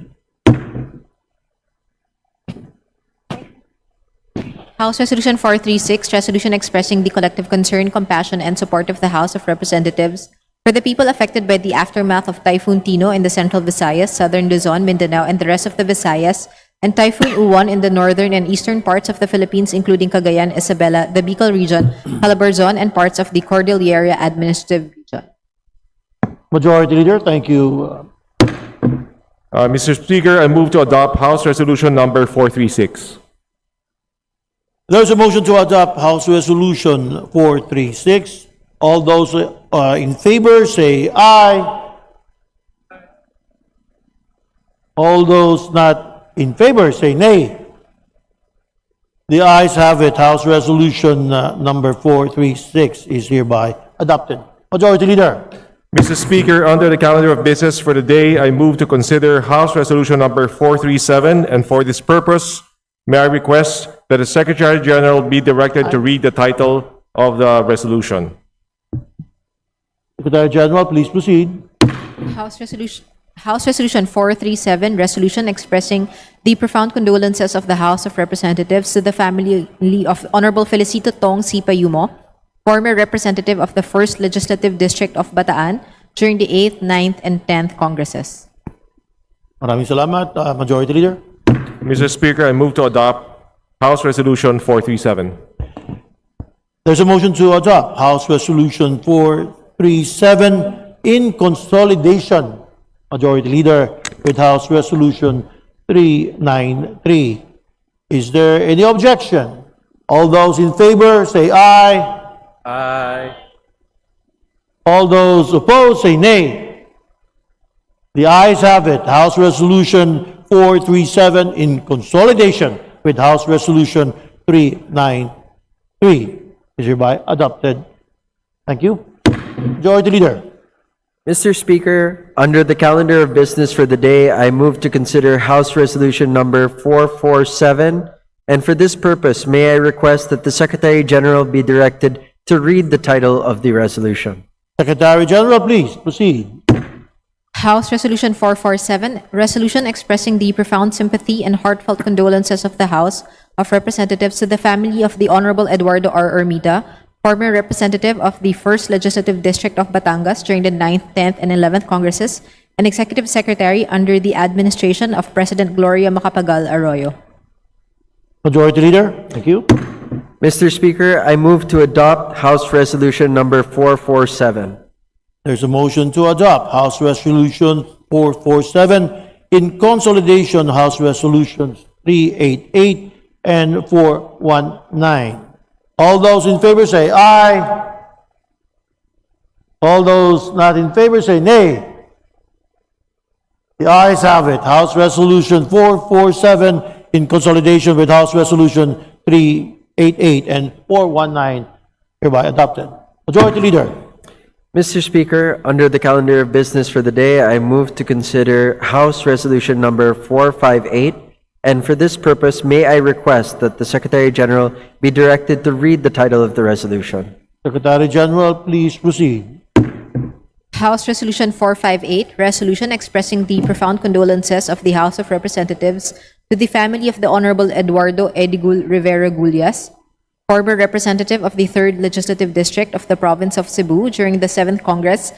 House Resolution 436, resolution expressing the collective concern, compassion, and support of the House of Representatives for the people affected by the aftermath of Typhoon Tino in the Central Visayas, Southern Luzon, Mindanao, and the rest of the Visayas, and Typhoon Uwan in the northern and eastern parts of the Philippines, including Cagayan, Isabela, the Bicol region, Calabarzon, and parts of the Cordillera Administrative Region. Majority Leader, thank you. Mr. Speaker, I move to adopt House Resolution number 436. There's a motion to adopt House Resolution 436. All those in favor say aye. All those not in favor say nay. The ayes have it. House Resolution number 436 is hereby adopted. Majority Leader. Mr. Speaker, under the calendar of business for the day, I move to consider House Resolution number 437, and for this purpose, may I request that the Secretary General be directed to read the title of the resolution. Secretary General, please proceed. House Resolution 437, resolution expressing the profound condolences of the House of Representatives to the family of Honorable Felicito Tong Sipayumo, former representative of the 1st Legislative District of Bataan during the 8th, 9th, and 10th Congresses. Maraming salamat, Majority Leader. Mr. Speaker, I move to adopt House Resolution 437. There's a motion to adopt House Resolution 437 in consolidation. Majority Leader, with House Resolution 393. Is there any objection? All those in favor say aye. Aye. All those opposed say nay. The ayes have it. House Resolution 437 in consolidation with House Resolution 393 is hereby adopted. Thank you. Majority Leader. Mr. Speaker, under the calendar of business for the day, I move to consider House Resolution number 447, and for this purpose, may I request that the Secretary General be directed to read the title of the resolution. Secretary General, please proceed. House Resolution 447, resolution expressing the profound sympathy and heartfelt condolences of the House of Representatives to the family of the Honorable Eduardo R. Ermita, former representative of the 1st Legislative District of Batangas during the 9th, 10th, and 11th Congresses, and Executive Secretary under the administration of President Gloria Macapagal Arroyo. Majority Leader, thank you. Mr. Speaker, I move to adopt House Resolution number 447. There's a motion to adopt House Resolution 447 in consolidation House Resolutions 388 and 419. All those in favor say aye. All those not in favor say nay. The ayes have it. House Resolution 447 in consolidation with House Resolution 388 and 419 hereby adopted. Majority Leader. Mr. Speaker, under the calendar of business for the day, I move to consider House Resolution number 458, and for this purpose, may I request that the Secretary General be directed to read the title of the resolution. Secretary General, please proceed. House Resolution 458, resolution expressing the profound condolences of the House of Representatives to the family of the Honorable Eduardo Edigul Rivera Gullias, former representative of the 3rd Legislative District of the Province of Cebu during the 7th Congress